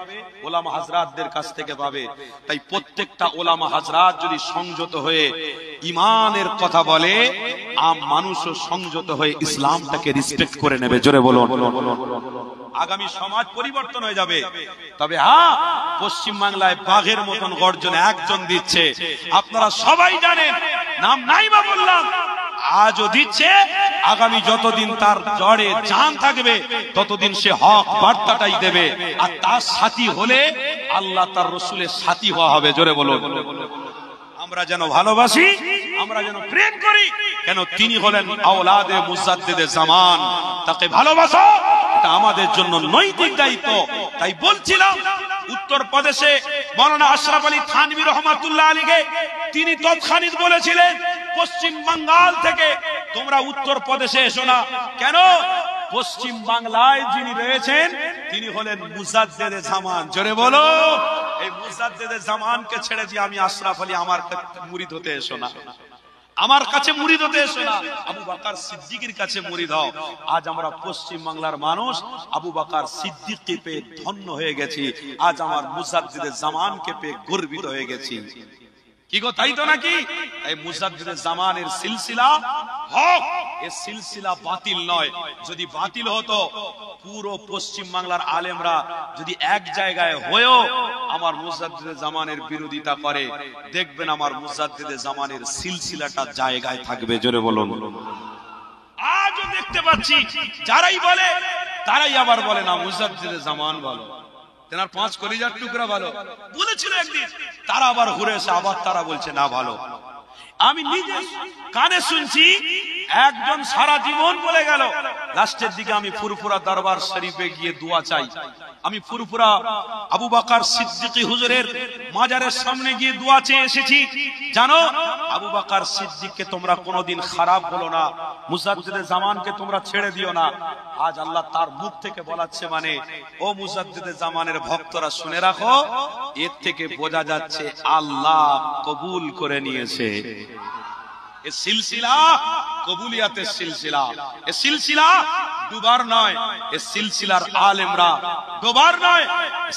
ওলামা হাজরাতদের কাছ থেকে পাবে। তাই প্রত্যেকটা ওলামা হাজরাত যদি সংযত হয়ে ইমানের কথা বলে, আম মানুষও সংযত হয়ে ইসলামটাকে রেসপেক্ট করে নেবে। জোরে বলুন। আগামী সমাজ পরিবর্তন হয়ে যাবে। তবে হ্যাঁ, পশ্চিম বাংলায় বাঘের মতন গর্জন একজন দিচ্ছে, আপনারা সবাই জানেন, নাম নাই বা বললাম, আজও দিচ্ছে। আগামী যতদিন তার জড়ে জান থাকবে ততদিন সে হক বার্তাটাই দেবে, আর তার সাথী হলে আল্লাহ তার রসুলের সাথী হওয়া হবে। জোরে বলুন। আমরা যেন ভালোবাসি, আমরা যেন প্রেম করি, কেন তিনি হলেন আওলাদে মুজাদ্দিদে জামান, তাকে ভালোবাসো, এটা আমাদের জন্য নৈতিক দায়িত্ব। তাই বলছিলাম, উত্তরপ্রদেশে মাওলানা আশরাফ আলী থানভী রহমাতুল্লাহ আলীকে তিনি তৎক্ষণিক বলেছিলেন, পশ্চিম বাঙ্গাল থেকে তোমরা উত্তরপ্রদেশে এসো না। কেন? পশ্চিম বাংলায় যিনি রয়েছেন তিনি হলেন মুজাদ্দিদে জামান। জোরে বলো। এই মুজাদ্দিদে জামানকে ছেড়ে দিয়ে আমি আশরাফ আলী আমার মুরিদ হতে এসো না, আমার কাছে মুরিদ হতে এসো না, আবু বকর সিদ্দিকের কাছে মুরিদ হও। আজ আমরা পশ্চিম বাংলার মানুষ আবু বকর সিদ্দিককে পেয়ে ধন্য হয়ে গেছি, আজ আমার মুজাদ্দিদে জামানকে পেয়ে গর্বিত হয়ে গেছি। কি গো, তাই তো নাকি? এই মুজাদ্দিদে জামানের সিলসিলা হক, এই সিলসিলা বাতিল নয়। যদি বাতিল হতো, পুরো পশ্চিম বাংলার আলেমরা যদি এক জায়গায় হয়েও আমার মুজাদ্দিদে জামানের বিরোধিতা করে, দেখবেন আমার মুজাদ্দিদে জামানের সিলসিলাটা জায়গায় থাকবে। জোরে বলুন। আজও দেখতে পাচ্ছি যারাই বলে তারাই আবার বলে না মুজাদ্দিদে জামান ভালো, তেনার 5 কলিজার টুকরা ভালো বলেছিল একদিন, তারা আবার ঘুরে এসে আবার তারা বলছে না ভালো। আমি নিজে কানে শুনছি, একজন সারা জীবন বলে গেল, লাস্টের দিকে আমি ফুরফুরা দরবার শরীফে গিয়ে দোয়া চাই। আমি ফুরফুরা আবু বকর সিদ্দিকী হুজুরের মাজারের সামনে গিয়ে দোয়া চেয়ে এসেছি। জানো, আবু বকর সিদ্দিককে তোমরা কোনোদিন খারাপ বলো না, মুজাদ্দিদে জামানকে তোমরা ছেড়ে দিও না। আজ আল্লাহ তার মুখ থেকে বলাচ্ছে, মানে ও মুজাদ্দিদে জামানের ভক্তরা শুনে রাখো, এর থেকে বোঝা যাচ্ছে আল্লাহ কবুল করে নিয়েছে। এ সিলসিলা কবুলিয়াতের সিলসিলা, এ সিলসিলা দুবার নয়, এ সিলসিলার আলেমরা দুবার নয়,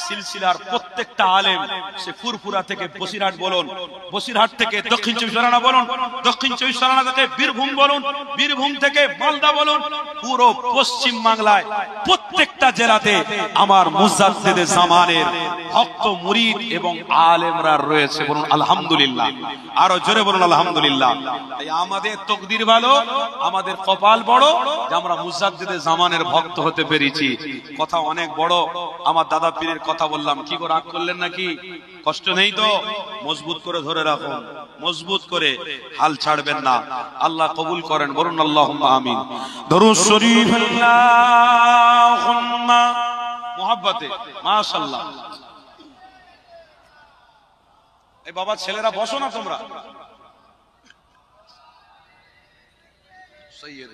সিলসিলার প্রত্যেকটা আলেম, সে ফুরফুরা থেকে বসিরহাট বলুন, বসিরহাট থেকে দক্ষিণ চব্বিশ পরগনা বলুন, দক্ষিণ চব্বিশ পরগনা থেকে বীরভূম বলুন, বীরভূম থেকে মালদা বলুন, পুরো পশ্চিম বাংলায় প্রত্যেকটা জেলাতে আমার মুজাদ্দিদে জামানের ভক্ত মুরিদ এবং আলেমরা রয়েছে। বলুন আলহামদুলিল্লাহ, আরো জোরে বলুন আলহামদুলিল্লাহ। তাই আমাদের তকদির ভালো, আমাদের কপাল বড় যে আমরা মুজাদ্দিদে জামানের ভক্ত হতে পেরেছি। কথা অনেক বড়, আমার দাদা পীরের কথা বললাম, কি করে রাগ করলেন নাকি? কষ্ট নেই তো? মজবুত করে ধরে রাখুন, মজবুত করে, হাল ছাড়বেন না। আল্লাহ কবুল করেন, বলুন আল্লাহুম্মা আমিন। দরুদ শরীফ আল্লাহুম্মা মুহাব্বতে মাশাআল্লাহ। এই বাবা ছেলেরা বসো না তোমরা। সৈয়দ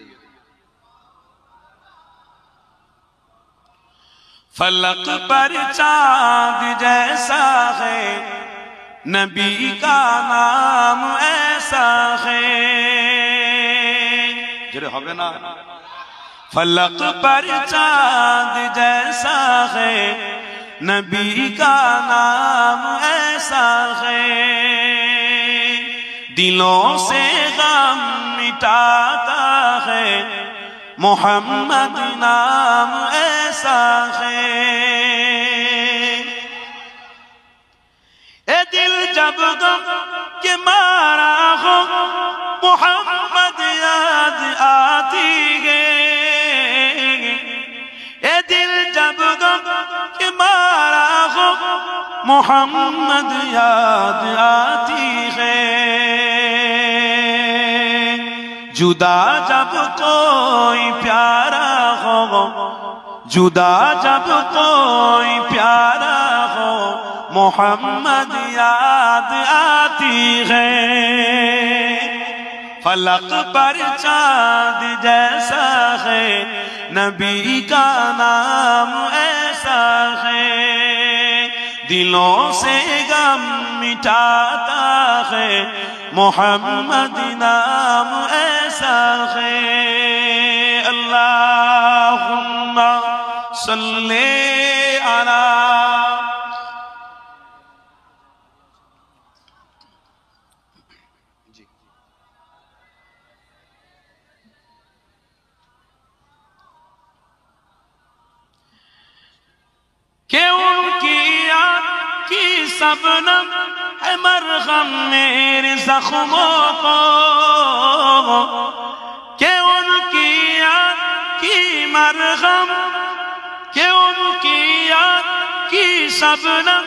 फलक पर चांद जैसा है, नबी का नाम ऐसा है। जरे হবে না? फलक पर चांद जैसा है, नबी का नाम ऐसा है। दिलों से गम मिटाता है, मोहम्मद नाम ऐसा है। ए दिल जब गम के मारा हो, मोहम्मद याद आती है। ए दिल जब गम के मारा हो, मोहम्मद याद आती है। जुदा जब कोई प्यारा हो, जुदा जब कोई प्यारा हो, मोहम्मद याद आती है। फलक पर चांद जैसा है, नबी का नाम ऐसा है। दिलों से गम मिटाता है, मोहम्मद नाम ऐसा है। अल्लाहुम्मा सल्ले अला। کہ उनकी याद की सबनम है मरहम मेरे जख्मों को, कि उनकी याद की मरहम, कि उनकी याद की सबनम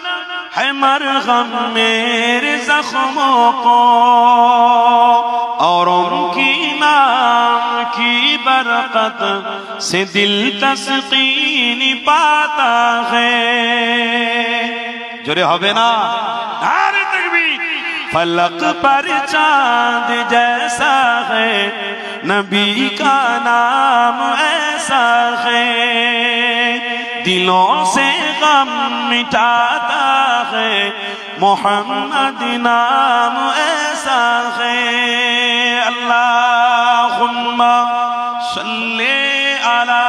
है मरहम मेरे जख्मों को। और उनकी नाम की बरकत से दिल तस्कीन पाता है। जोरे होवे ना? नारे तकबीर। फलक पर चांद जैसा है, नबी का नाम ऐसा है। दिलों से गम मिटाता है, मोहम्मद नाम ऐसा है। अल्लाहुम्मा सल्ले अला।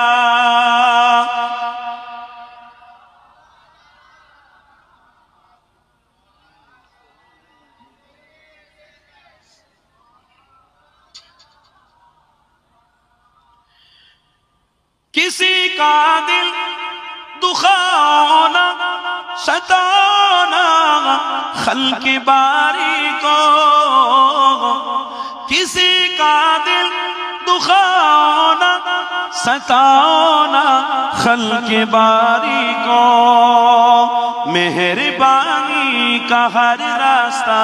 किसी का दिल दुखाना सताना खल्क बारी को, किसी का दिल दुखाना सताना खल्क बारी को। मेहरबानी का हर रास्ता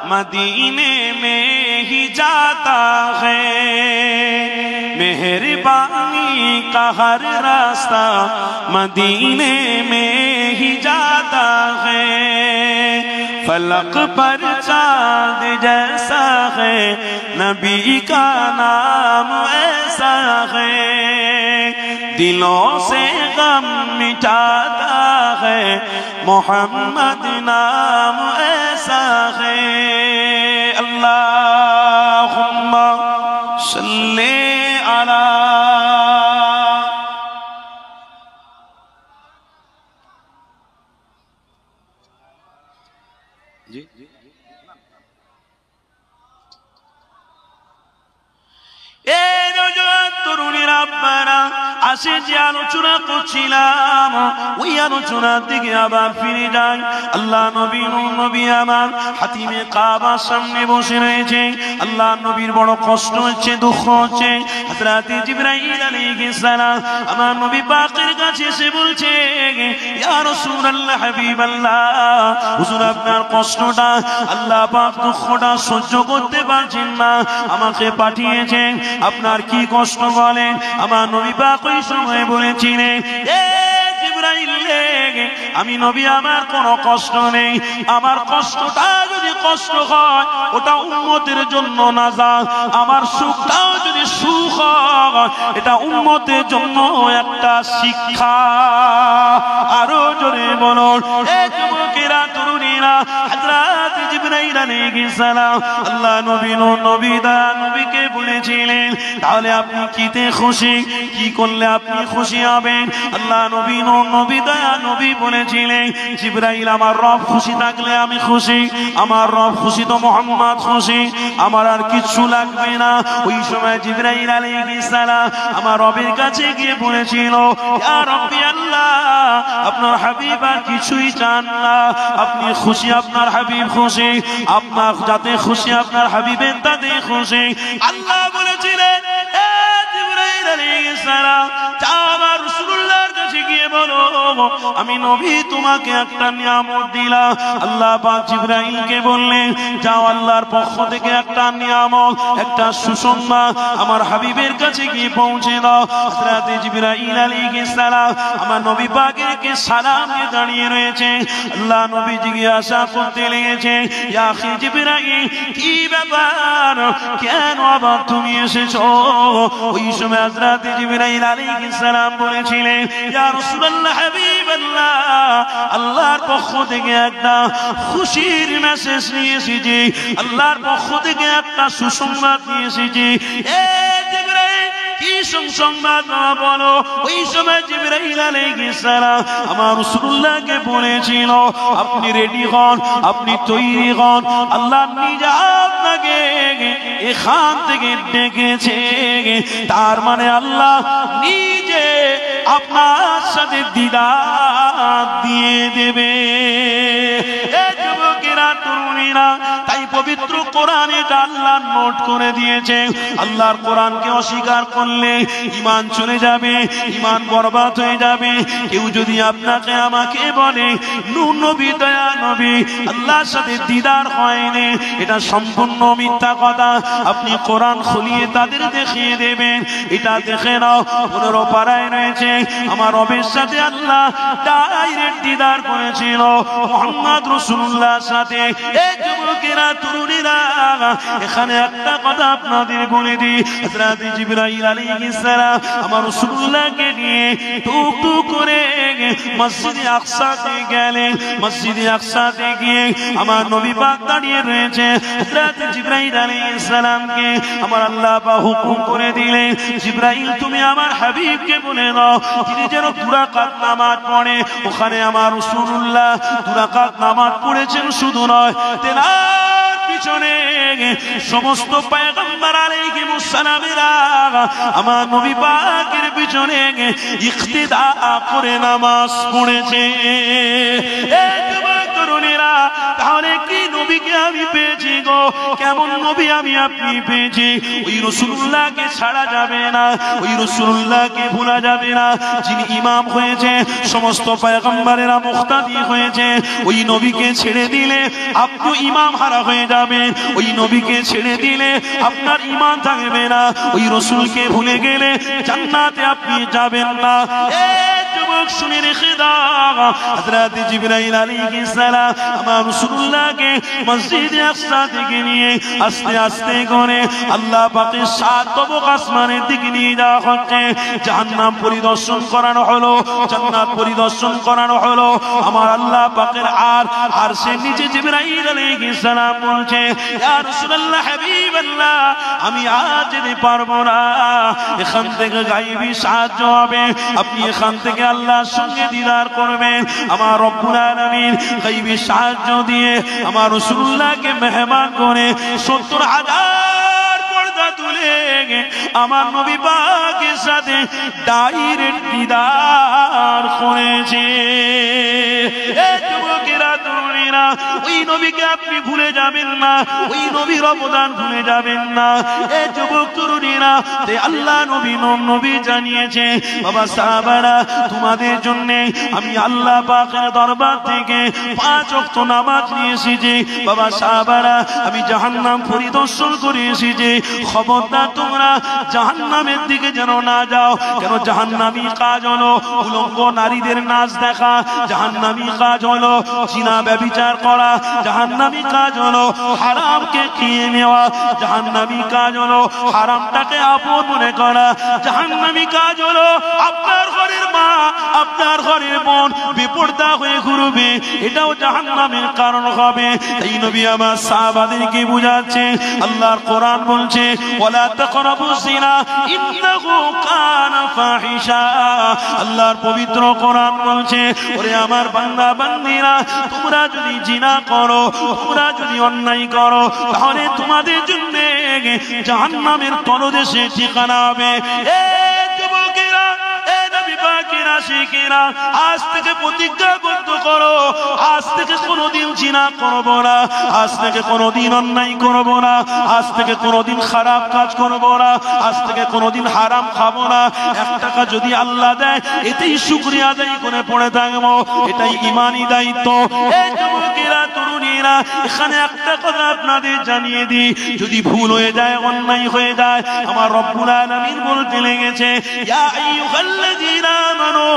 मदीने में ही जाता है। मेहरबानी का हर रास्ता मदीने में ही जाता है। फलक पर चांद जैसा है, नबी का नाम ऐसा है। दिलों से गम मिटाता है, मोहम्मद नाम ऐसा है। अल्लाहुम्मा सल्ले अला। আসে যে আলোচনা করছিলাম ওই আলোচনার দিকে আবার ফিরে যাই। আল্লাহ নবী নবী আমার হাতিমে কাবার সামনে বসে রয়েছে। আল্লাহ নবীর বড় কষ্ট হচ্ছে, দুঃখ হচ্ছে। হযরত জিবরাইল আলাইহিস সালাম আমার নবী পাকের কাছে এসে বলছে, ইয়া রাসূলুল্লাহ হাবিবাল্লাহ, হুজুর আপনার কষ্টটা, আল্লাহ পাক দুঃখটা সহ্য করতে পারছেন না, আমাকে পাঠিয়েছেন। আপনার কি কষ্ট বলেন? আমার নবী পাক ওই সময় বলেছিলেন, এ জিবরাইল, আমি নবী আমার কোনো কষ্ট নেই। আমার কষ্টটা যদি কষ্ট হয় ওটা উম্মতের জন্য নাজাত, আমার সুখটাও যদি সুখ হয় এটা উম্মতের জন্য একটা শিক্ষা। আরো জোরে বলুন, এ যুবকেরা, তরুণীরা, হযরত জিবরাইল আলাইহিস সালাম আল্লাহ নবী নবীকে বলেছিলেন, তাহলে আপনি কিতে খুশি, কি করলে আপনি খুশি হবেন? আল্লাহ নবী নবী বলেছিলেন, জিবরাইল, আমার রব খুশি থাকলে আমি খুশি, আমার রব খুশি তো মুহাম্মদ খুশি, আমার আর কিছু লাগবে না। ওই সময় জিবরাইল আলাইহিস সালাম আমার রবের কাছে গিয়ে বলেছিল, ইয়া রাব্বি আল্লাহ, আপনার হাবিব আর কিছুই চান না, আপনি খুশি, আপনার হাবিব খুশি, আপনার যাতে খুশি আপনার হাবিবের তাতে খুশি। আল্লাহ বলেছিলেন, এ জিবরাইল আলাইহিস সালাম, যাও আমার রাসূলুল্লাহর কাছে গিয়ে বলো, আমি নবী তোমাকে একটা নিয়ামত দিলাম। আল্লাহ পাক জিবরাইলকে বললেন, যাও আল্লাহর পক্ষ থেকে একটা নিয়ামত, একটা সুসংবাদ আমার হাবিবের কাছে গিয়ে পৌঁছে দাও। হযরত জিবরাইল আলাইহিস সালাম আমার নবী পাকেরকে সালাম দিয়ে দাঁড়িয়ে রয়েছে। আল্লাহ নবী জিজ্ঞাসা করতে লেগেছে, ইয়া আখি জিবরাইল, কি ব্যাপার, কেন আবার তুমি এসেছো? ওই সময় হযরত জিবরাইল আলাইহিস সালাম বলেছিলেন, ইয়া রাসূলুল্লাহ হাবিবাল্লাহ, আল্লাহর পক্ষ থেকে একটা খুশির মেসেজ নিয়ে এসেছি, আল্লাহর পক্ষ থেকে একটা সুসংবাদ নিয়ে এসেছি। এ জিবরাইল, কি সুসংবাদ বলো? ওই সময় জিবরাইল আলাইহিস সালাম আমার রাসূলুল্লাহকে বলেছিল, আপনি রেডি হন, আপনি তৈরি হন, আল্লাহ নিজে আপনাকে এখান থেকে ডেকেছে। তার মানে আল্লাহ নিজে আপনার সাথে দিদার দিয়ে দেবে। যুবকেরা, তরুণীরা, তাই পবিত্র কোরআনে আল্লাহ নোট করে দিয়েছে, আল্লাহর কোরআনকে অস্বীকার করলে ঈমান চলে যাবে, ঈমান বরবাদ হয়ে যাবে। কেউ যদি আপনাকে আমাকে বলে নবী, দয়া নবী, আল্লাহর সাথে দিদার হয়নি, এটা সম্পূর্ণ মিথ্যা কথা। আপনি কোরআন খুলিয়ে তাদের দেখিয়ে দেবেন, এটা দেখে নাও 15 পারায় রয়েছে, আমার রবের সাথে আল্লাহ ডাইরেক্ট দিদার করেছিল মুহাম্মদ রাসূলুল্লাহর সাথে। এই যুবকেরা, তরুণীরা, এখানে একটা কথা আপনাদের বলে দিই, হযরত জিবরাইল আলাইহিস সালাম আমার রাসূলুল্লাহকে নিয়ে টুক করে মসজিদে আকসাতে গেলেন। মসজিদে আকসাতে গিয়ে আমার নবী পাক দাঁড়িয়ে রয়েছে। হযরত জিবরাইল আলাইহিস সালামকে আমার আল্লাহ পাক হুকুম করে দিলেন, জিবরাইল, তুমি আমার হাবিবকে বলে দাও তিনি যেন 2 রাকাত নামাজ পড়ে। ওখানে আমার রাসূলুল্লাহ 2 রাকাত নামাজ পড়েছেন, শুধু নয়, তেনার পিছনে সমস্ত পয়গম্বর আলাইহিমুস সালামেরা আমার নবী পাকের পিছনে ইক্তিদা করে নামাজ পড়েছে। এই যুবক তরুণীরা, তাহলে কি নবীকে আমি পেয়েছি গো, কেমন নবী আমি আপনি পেয়েছি। ওই রাসূলুল্লাহকে ছাড়া যাবে না, ওই রাসূলুল্লাহকে ভোলা যাবে না, যিনি ইমাম হয়েছে, সমস্ত পয়গম্বরেরা মুক্তাদি হয়েছে। ওই নবীকে ছেড়ে দিলে আপনি ইমাম হারা হয়ে যাবেন, ওই নবীকে ছেড়ে দিলে আপনার ঈমান থাকবে না, ওই রাসূলকে ভুলে গেলে জান্নাতে আপনি যাবেন না। এই যুবক, শুনে রেখে দাও, হযরত জিবরাইল আলাইহিস সালাম আমার রাসূলুল্লাহকে মসজিদে আকসা থেকে নিয়ে আস্তে আস্তে করে আল্লাহ পাকের 7 তবক আসমানের দিকে নিয়ে যাওয়া হচ্ছে। জাহান্নাম পরিদর্শন করানো হলো, জান্নাত পরিদর্শন করানো হলো। আমার আল্লাহ পাকের আরশের নিচে জিবরাইল আলাইহিস সালাম বলছে, ইয়া রাসূলুল্লাহ হাবিবাল্লাহ, আমি আজ যেতে পারবো না, এখান থেকে গায়েবী সাহায্য হবে, আপনি এখান থেকে আল্লাহর সঙ্গে দিদার করবেন। আমার রব্বুল আলামিন গায়েবী সাহায্য দিয়ে আমার রাসূলুল্লাহকে মেহমান করে 70,000 পর্দা তুলে আমার নবী পাকের সাথে ডাইরেক্ট দিদার করেছে। যুবকেরা তরুণীরা, ওই নবীকে আপনি ভুলে যাবেন না, ওই নবীর অবদান ভুলে যাবেন না। যুবক তরুণীরা, আল্লাহ নবী জানিয়েছে, বাবা সাহাবারা, তোমাদের জন্য আমি আল্লাহ পাকের দরবার থেকে 5 ওয়াক্ত নামাজ নিয়ে এসেছি। বাবা সাহাবারা, আমি জাহান্নাম পরিদর্শন করে এসেছি। খবরদার তোমরা জাহান্নামের দিকে যেন না যাও। কেন জাহান্নামী কাজ হলো উলঙ্গ নারীদের নাচ দেখা, জাহান্নামী কাজ হলো জিনা ব্যভিচার করা, জাহান্নামী কাজ হলো হারামকে খেয়ে নেওয়া, জাহান্নামী কাজ হলো হারামটাকে আপন মনে করা, জাহান্নামী কাজ হলো আপনার ঘরের মা, আপনার ঘরের বোন বেপরদা হয়ে ঘুরবে, এটাও জাহান্নামের কারণ হবে। এই নবী আমার সাহাবাদেরকে বুঝাচ্ছে, আল্লাহর কোরআন বলছে, ওয়ালা তাকরাবুজ জিনা ইন্নাহু কানা ফাহিশা। আল্লাহর পবিত্র কোরআন বলছে, ওরে আমার বান্দা বান্দীরা, তোমরা যদি জিনা করো, তোমরা যদি অন্যায় করো, তাহলে তোমাদের জন্য জাহান্নামের তলদেশে ঠিকানা হবে। যুবকেরা, নবী পাকের আশিকেরা, আজ থেকে প্রতিজ্ঞাবদ্ধ করো, আজ থেকে কোনোদিন জিনা করব না, আজ থেকে কোনোদিন অন্যায় করব না, আজ থেকে কোনোদিন খারাপ কাজ করব না, আজ থেকে কোনোদিন হারাম খাবো না। 1 টাকা যদি আল্লাহ দেয়, এতেই শুকরিয়া আদায় করে পড়ে থাকবো, এটাই ঈমানি দায়িত্ব। যুবকেরা তরুণীরা, এখানে একটা কথা আপনাদের জানিয়ে দিই, যদি ভুল হয়ে যায়, অন্যায় হয়ে যায়, আমার রব্বুল আলামিন বলতে লেগেছে, ইয়া আইয়ুহাল্লাযীনা আমানু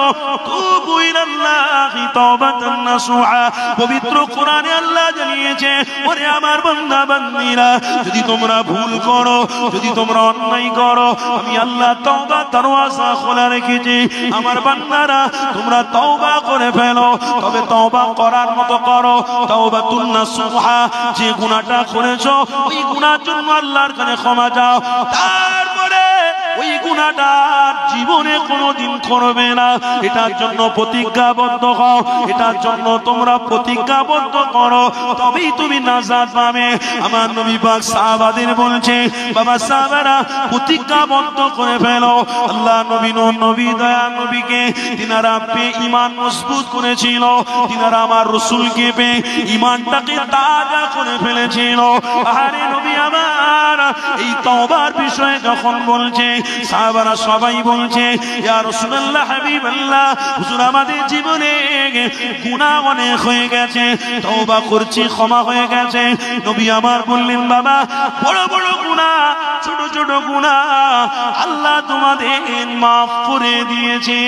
তুবু ইলাল্লাহি তাওবাতান নাসুহা। পবিত্র কোরআনে আল্লাহ জানিয়েছে, ওরে আমার বান্দা বান্দীরা, যদি তোমরা ভুল করো, যদি তোমরা অন্যায় করো, আমি আল্লাহ তওবা দরওয়াজা খোলা রেখেছি। আমার বান্দারা, তোমরা তওবা করে ফেলো, তবে তওবা করার মতো করো, তাওবাতুন নাসুহা। যে গুনাহটা করেছো, ওই গুনার জন্য আল্লাহর কাছে ক্ষমা চাও, তারপরে ওই গুনাহটা জীবনে কোনোদিন করবে না। এটার জন্য প্রতিজ্ঞাবদ্ধ হও, এটার জন্য তোমরা প্রতিজ্ঞাবদ্ধ করো, তবেই তুমি নাজাত পাবে। আমার নবী পাক সাহাবাদের বলছে, বাবা সাহাবারা, প্রতিজ্ঞাবদ্ধ করে ফেলো। আল্লাহ নবী দয়া নবীকে তিনারা পেয়ে ঈমান মজবুত করেছিল, তিনারা আমার রাসূলকে পেয়ে ঈমানটাকে তাজা করে ফেলেছিল। আরে নবী আমার, এই তওবার বিষয়ে যখন বলছে, সাহাবারা সবাই বলছে, ইয়া রাসূলুল্লাহ, হাবিবাল্লাহ, হুজুর আমাদের জীবনে গুনাহ অনেক হয়ে গেছে, তওবা করছি, ক্ষমা হয়ে গেছে। নবী আমার বললেন, বাবা, বড় বড় গুনাহ, ছোট ছোট গুনাহ আল্লাহ তোমাদের মাফ করে দিয়েছে।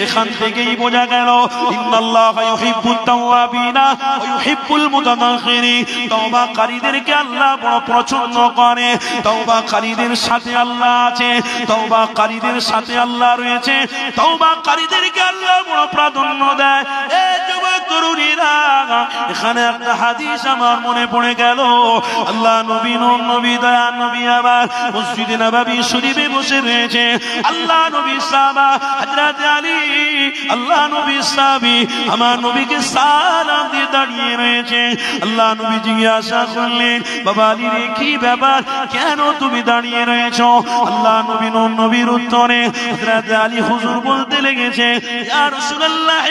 এখান থেকেই বোঝা গেল, ইন্নাল্লাহা ইউহিব্বুত তাওয়াবিনা ওয়া ইউহিব্বুল মুতাতাহহিরিন। তওবাকারীদেরকে আল্লাহ বড় পছন্দ করে, তওবাকারীদের সাথে আল্লাহ আছে, তওবাকারীদের সাথে আল্লাহ রয়েছে, তওবাকারীদেরকে আল্লাহ বড় প্রাধান্য দেয়। এই যুবক তরুণীরা, এখানে একটা হাদিস আমার মনে পড়ে গেল। আল্লাহ নবী দয়া নবী আবার মসজিদে নববী শরীফে বসে রয়েছে। আল্লাহ নবী সাহাবা হযরত আলী, আল্লাহ নবী সাহাবী আমার নবীকে সালাম দিয়ে দাঁড়িয়ে রয়েছে। আল্লাহ নবী জিজ্ঞাসা করলেন, বাবা আলী রে, কি ব্যাপার, কেন তুমি দাঁড়িয়ে রয়েছো? আল্লাহ নবীর উত্তরে হযরত আলী হুজুর বলতে লেগেছে, ইয়া রাসূলুল্লাহ,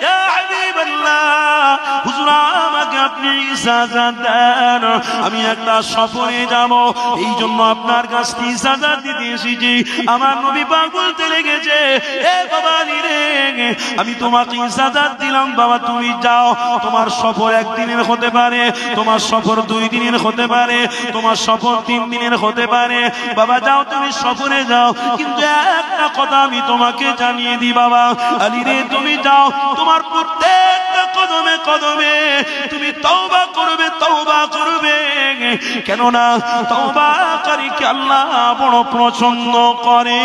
ইয়া হাবিবাল্লাহ, হুজুর আমাকে আপনি ইজাজত দেন, আমি একটা সফরে যাব, এই জন্য আপনার কাছ থেকে ইজাজত দিতে এসেছি। আমার নবী পাক বলতে লেগেছে, এ বাবা আলী রে, আমি তোমাকে ইজাজত দিলাম, বাবা তুমি যাও, তোমার সফর 1 দিনের হতে পারে, তোমার সফর 2 দিনের হতে পারে, তোমার সফর 3 দিনের হতে পারে, বাবা যাও, তুমি সফরে যাও, কিন্তু একটা কথা আমি তোমাকে জানিয়ে দিই, বাবা আলী রে, তুমি যাও, তোমার প্রত্যেকটা কদমে কদমে তুমি তওবা করবে, তওবা করবে, কেননা তওবাকারীকে আল্লাহ বড় পছন্দ করে।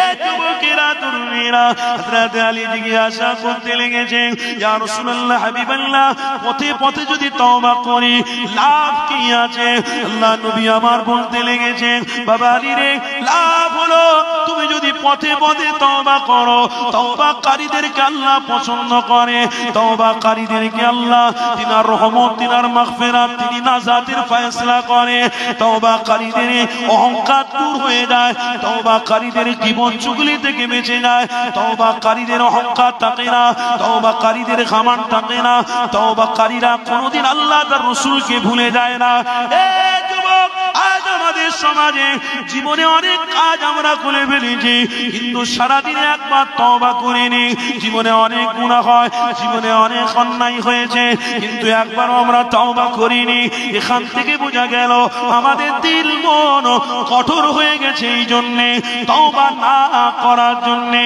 এই যুবকেরা তরুণীরা, হযরত আলী জিজ্ঞাসা করতে লেগেছে, ইয়া রাসূলুল্লাহ, হাবিবাল্লাহ, পথে পথে যদি তওবা করি লাভ কি আছে? আল্লাহ নবী আমার বলতে লেগেছে, বাবা আলী রে, লাভ হলো তুমি যদি পথে পথে তওবা করো, তওবাকারীদেরকে আল্লাহ পছন্দ করে, তওবাকারীদেরকে আল্লাহ তিনার রহমত, তিনার মাগফিরাত তিনি নাজাতের ফয়সালা করে, তওবাকারীদের অহংকার দূর হয়ে যায়, তওবাকারীদের জীবন চুগলি থেকে বেঁচে যায়, তওবাকারীদের অহংকার থাকে না, তওবাকারীদের ঘামান থাকে না, তওবাকারীরা কোনোদিন আল্লাহ তার রাসূলকে ভুলে যায় না। এই যুবক, আজ আমাদের সমাজে জীবনে অনেক কাজ আমরা করে ফেলেছি, কিন্তু সারাদিনে একবার তওবা করিনি। জীবনে অনেক গুনাহ হয়, জীবনে অনেক অন্যায় হয়েছে, কিন্তু একবারও আমরা তওবা করিনি। এখান থেকে বোঝা গেল আমাদের দিল মন কঠোর হয়ে গেছে, এই জন্যে তওবা না করার জন্যে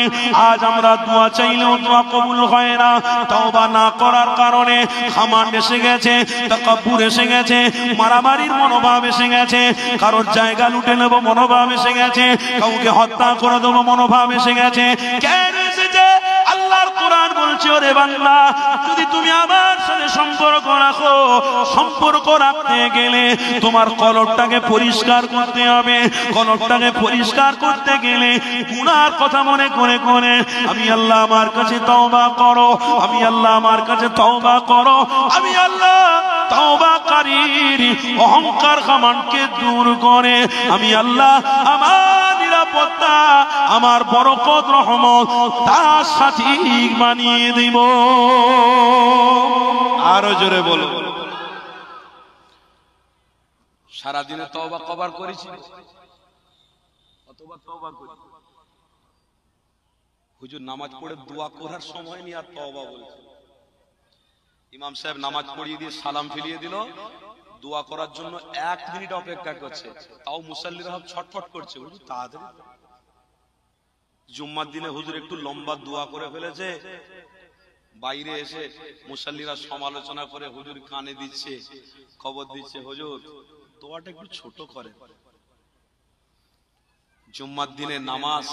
আজ আমরা দোয়া চাইলেও দোয়া কবুল হয় না। তওবা না করার কারণে ঘমন্ড এসে গেছে, তাকাব্বুর এসে গেছে, মারামারির মনোভাব এসে গেছে, কারোর জায়গা লুটে নেব মনোভাব এসে গেছে, কাউকে হত্যা করে দেবো মনোভাব এসে গেছে। কেন এসেছে? আল্লাহর কোরআন বলছে, ওরে বান্দা, যদি তুমি আমার সাথে সম্পর্ক রাখো, সম্পর্ক রাখতে গেলে তোমার কলবটাকে পরিষ্কার করতে হবে। কলবটাকে পরিষ্কার করতে গেলে গুনার কথা মনে করে করে আমি আল্লাহ আমার কাছে তওবা করো, আমি আল্লাহ আমার কাছে তওবা করো, আমি আল্লাহ তওবাকারীর অহংকার ঘমন্ডকে দূর করে আমি আল্লাহ আমার নিরাপত্তা, আমার বরকত, রহমত তার সাথে বানিয়ে দিব। আরো জোরে বলো। সারাদিনে তওবা কবার করেছি? কতবার তওবা করি? হুজুর নামাজ পড়ে দোয়া করার সময় নিয়ে আর তওবা বলছে। ইমাম সাহেব নামাজ পড়িয়ে দিয়ে সালাম ফিরিয়ে দিল, দোয়া করার জন্য 1 মিনিট অপেক্ষা করছে, তাও মুসাল্লিরা সব ছটফট করছে, হুজুর তাড়াতাড়ি। জুম্মার দিনে হুজুর একটু লম্বা দোয়া করে ফেলেছে, বাইরে এসে মুসাল্লিরা সমালোচনা করে হুজুর কানে দিচ্ছে, খবর দিচ্ছে, হুজুর দোয়াটা একটু ছোট করে। জুম্মার দিনে নামাজ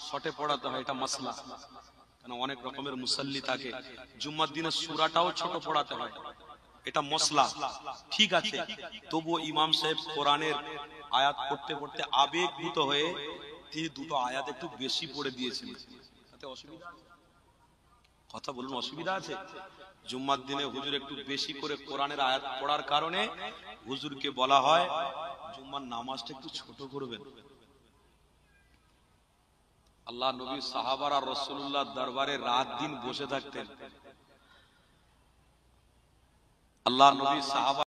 শর্টে পড়াতে হয়, এটা মাসলা, কারণ অনেক রকমের মুসাল্লি থাকে। জুম্মার দিনে সূরাটাও ছোট পড়াতে হয়, এটা মসলা, ঠিক আছে। তবুও ইমাম সাহেব কোরআনের আয়াত পড়তে পড়তে আবেগভূত হয়ে তিনি দুটো আয়াত একটু বেশি পড়ে দিয়েছিলেন। তাতে অসুবিধা? কথা বলুন, অসুবিধা আছে? জুম্মার দিনে হুজুর একটু বেশি করে কোরআনের আয়াত পড়ার কারণে হুজুরকে বলা হয় জুম্মার নামাজটা একটু ছোট করবেন। আল্লাহ নবী সাহাবারা রাসূলুল্লাহ দরবারে রাত দিন বসে থাকতেন। আল্লাহ নবী সাহাবা